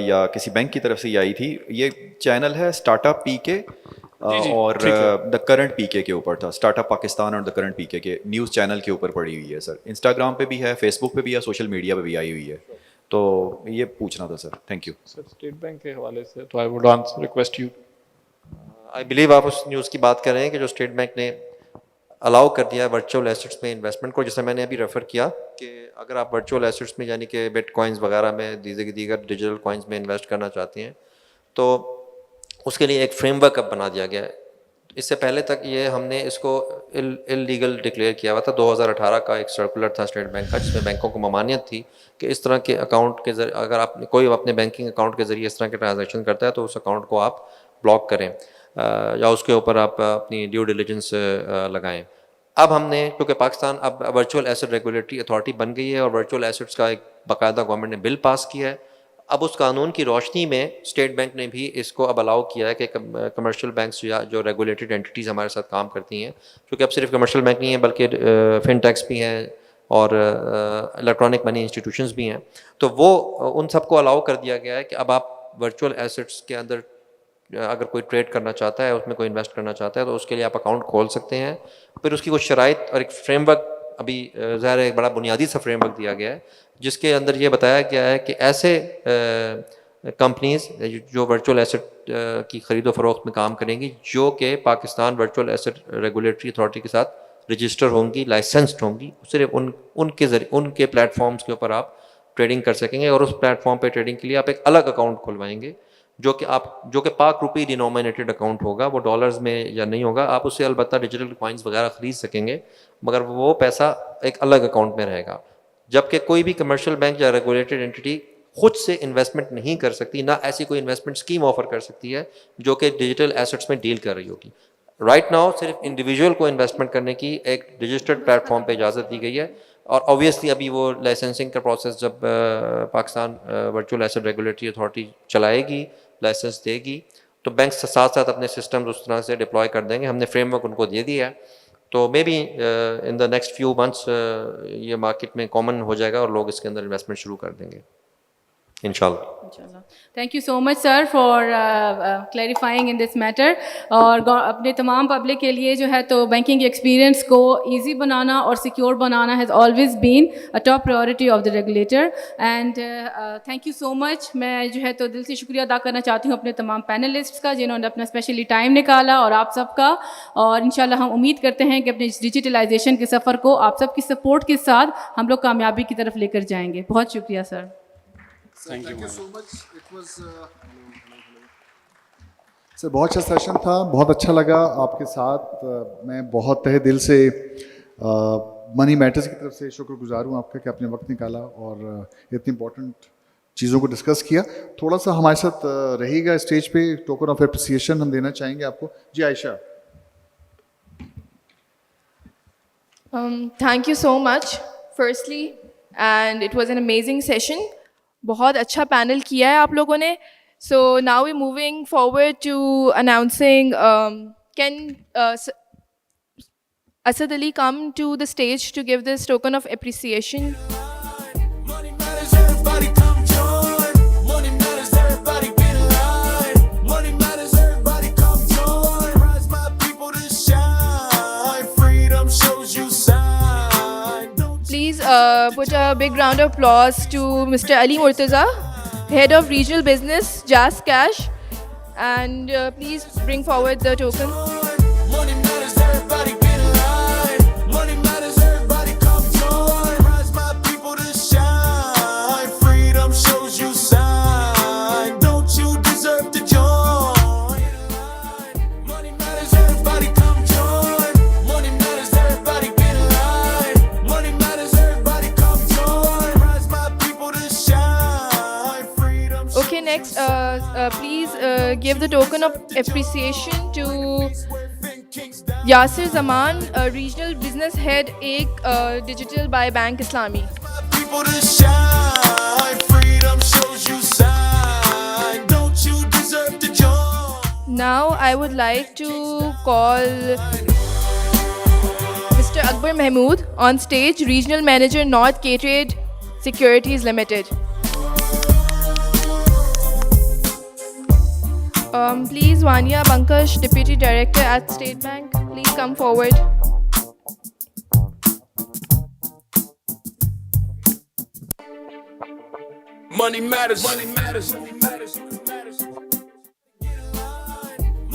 یا کسی بینک کی طرف سے ہی آئی تھی. یہ چینل ہے اسٹارٹ اپ PK اور دا کرنٹ PK کے اوپر تھا. اسٹارٹ اپ پاکستان اور دا کرنٹ PK کے نیوز چینل کے اوپر پڑی ہوئی ہے سر. انسٹاگرام پہ بھی ہے, فیس بک پہ بھی ہے, سوشل میڈیا پہ بھی آئی ہوئی ہے. تو یہ پوچھنا تھا sir. Thank you sir. State Bank کے حوالے سے تو I would request you. I believe آپ اس نیوز کی بات کر رہے ہیں کہ جو اسٹیٹ بینک نے الاؤ کر دیا ورچوئل ایسٹس میں انویسٹمنٹ کو, جیسے میں نے ابھی ریفر کیا کہ اگر آپ ورچوئل ایسٹس میں یعنی کہ بٹ کوائنز وغیرہ میں دیگر ڈیجیٹل کوائنز میں انویسٹ کرنا چاہتے ہیں تو اس کے لیے ایک فریم ورک اب بنا دیا گیا ہے. اس سے پہلے تک یہ ہم نے اس کو اللیگل ڈکلیئر کیا ہوا تھا. 2018 کا ایک سرکولر تھا اسٹیٹ بینک کا جس میں بینکوں کو ممانعت تھی کہ اس طرح کے اکاؤنٹ کے ذریعے اگر آپ کوئی اپنے بینکنگ اکاؤنٹ کے ذریعے اس طرح کے ٹرانزیکشن کرتا ہے تو اس اکاؤنٹ کو آپ بلاک کریں یا اس کے اوپر آپ اپنی ڈیو ڈیلیجنس لگائیں. اب ہم نے کیونکہ پاکستان اب ورچوئل ایسٹ ریگولیٹری اتھارٹی بن گئی ہے اور ورچوئل ایسٹس کا ایک باقاعدہ گورنمنٹ نے بل پاس کیا ہے. اب اس قانون کی روشنی میں اسٹیٹ بینک نے بھی اس کو اب الاؤ کیا ہے کہ کمرشل بینکس یا جو ریگولیٹڈ اینٹیز ہمارے ساتھ کام کرتی ہیں, کیونکہ اب صرف کمرشل بینک نہیں ہیں بلکہ فن ٹیکس بھی ہیں اور الیکٹرانک منی انسٹیٹیوشنز بھی ہیں, تو وہ ان سب کو الاؤ کر دیا گیا ہے کہ اب آپ ورچوئل ایسٹس کے اندر اگر کوئی ٹریڈ کرنا چاہتا ہے, اس میں کوئی انویسٹ کرنا چاہتا ہے تو اس کے لیے آپ اکاؤنٹ کھول سکتے ہیں. پھر اس کی کچھ شرائط اور ایک فریم ورک ابھی ظاہر ہے ایک بڑا بنیادی سا فریم ورک دیا گیا ہے جس کے اندر یہ بتایا گیا ہے کہ ایسے کمپنیز جو ورچوئل ایسٹ کی خرید و فروخت میں کام کریں گی جو کہ Pakistan virtual asset regulatory authority کے ساتھ رجسٹر ہوں گی, لائسنسڈ ہوں گی, صرف ان کے ذریعے ان کے پلیٹ فارمز کے اوپر آپ ٹریڈنگ کر سکیں گے. اور اس پلیٹ فارم پہ ٹریڈنگ کے لیے آپ ایک الگ اکاؤنٹ کھلوائیں گے جو کہ پاک روپی ڈینومینیٹڈ اکاؤنٹ ہوگا, وہ ڈالرز میں یا نہیں ہوگا. آپ اس سے البتہ ڈیجیٹل کوائنز وغیرہ خرید سکیں گے مگر وہ پیسہ ایک الگ اکاؤنٹ میں رہے گا. جبکہ کوئی بھی کمرشل بینک یا ریگولیٹڈ اینٹی خود سے انویسٹمنٹ نہیں کر سکتی, نہ ایسی کوئی انویسٹمنٹ اسکیم آفر کر سکتی ہے جو کہ ڈیجیٹل ایسٹس میں ڈیل کر رہی ہوگی. رائٹ ناؤ صرف انڈیویجول کو انویسٹمنٹ کرنے کی ایک رجسٹرڈ پلیٹ فارم پہ اجازت دی گئی ہے, اور اوبویسلی ابھی وہ لائسنسنگ کا پروسیس جب Pakistan virtual asset regulatory authority چلائے گی, لائسنس دے گی, تو بینکس کے ساتھ ساتھ اپنے سسٹمز اس طرح سے ڈپلوائے کر دیں گے. ہم نے فریم ورک ان کو دے دیا ہے, تو maybe in the next few months یہ مارکیٹ میں کامن ہو جائے گا اور لوگ اس کے اندر انویسٹمنٹ شروع کر دیں گے انشاءاللہ. Thank you so much sir for clarifying in this matter. اور اپنے تمام پبلک کے لیے جو ہے تو بینکنگ ایکسپیرئنس کو ایزی بنانا اور سیکیور بنانا has always been a top priority of the regulator. And thank you so much. میں جو ہے تو دل سے شکریہ ادا کرنا چاہتی ہوں اپنے تمام پینلسٹس کا جنہوں نے اپنا اسپیشلی ٹائم نکالا, اور آپ سب کا. اور انشاءاللہ ہم امید کرتے ہیں کہ اپنے ڈیجیٹلائزیشن کے سفر کو آپ سب کی سپورٹ کے ساتھ ہم لوگ کامیابی کی طرف لے کر جائیں گے. بہت شکریہ سر. Thank you so much. It was سر بہت اچھا سیشن تھا, بہت اچھا لگا آپ کے ساتھ. میں بہت تہ دل سے منی میٹرز کی طرف سے شکر گزار ہوں آپ کا کہ آپ نے وقت نکالا اور اتنی امپورٹنٹ چیزوں کو ڈسکس کیا. تھوڑا سا ہمارے ساتھ رہے گا اسٹیج پہ, ٹوکن آف اپریسیشن ہم دینا چاہیں گے آپ کو. جی عائشہ. Thank you so much firstly, and it was an amazing session. بہت اچھا پینل کیا ہے آپ لوگوں نے. So now we moving forward to announcing. Can Asad Ali come to the stage to give this token of appreciation. Money matters, everybody come join. Money matters, everybody get in line. Money matters, everybody come join. Rise my people to shine. Freedom shows you sign. Please put a big round of applause to Mr. Ali Murtaza, Head of Regional Business, Jazz Cash, and please bring forward the token. Money matters, everybody get in line. Money matters, everybody come join. Rise my people to shine. Freedom shows you sign. Don't you deserve to join? Money matters, everybody come join. Money matters, everybody get in line. Money matters, everybody come join. Rise my people to shine. Freedom. Okay, next, please give the token of appreciation to Yasir Zaman, Regional Business Head, Digital by Bank Islami. People to shine. Freedom shows you sign. Don't you deserve to join? Now I would like to call Mr. Akbar Mahmood on stage, Regional Manager, North K-Trade Securities Limited. Please, Vania Bankash, Deputy Director at State Bank, please come forward. Money matters. Money matters. Money matters. Money matters.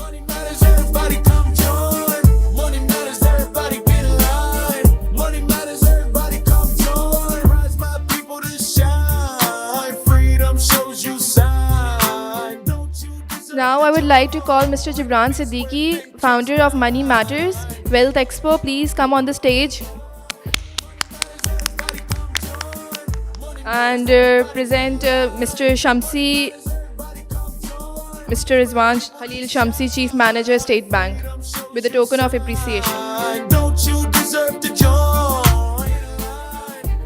Money matters. Everybody come join. Money matters. Everybody get in line. Money matters. Everybody come join. Rise my people to shine. Freedom shows you sign. Don't you deserve? Now I would like to call Mr. Gibran Siddiqui, founder of Money Matters Wealth Expo. Please come on the stage and present Mr. Rizwan Khalil Shamsi, Chief Manager, State Bank, with a token of appreciation. Don't you deserve to join?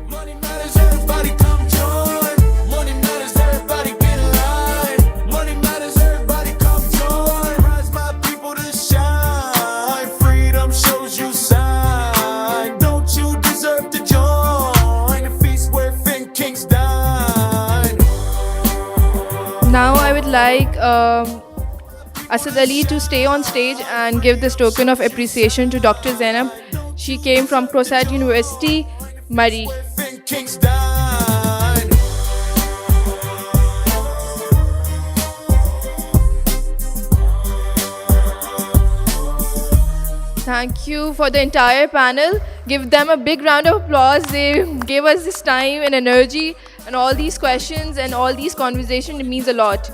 Money matters, everybody come join. Money matters, everybody get in line. Money matters, everybody come join. Rise my people to shine. Freedom shows you sign. Don't you deserve to join? A feast where kings dine. Now I would like Asad Ali to stay on stage and give this token of appreciation to Dr. Zainab. She came from Crossair University, Murray. Kings dine. Thank you for the entire panel. Give them a big round of applause. They gave us this time and energy and all these questions and all these conversations. It means a lot.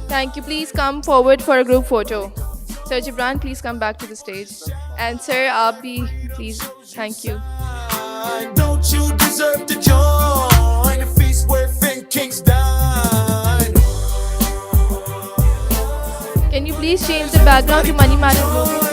Thank you. Please come forward for a group photo. Sir Gibran, please come back to the stage. And Sir Abi, please. Thank you. Don't you deserve to join? A feast where kings dine. Can you please change the background to Money Matters logo?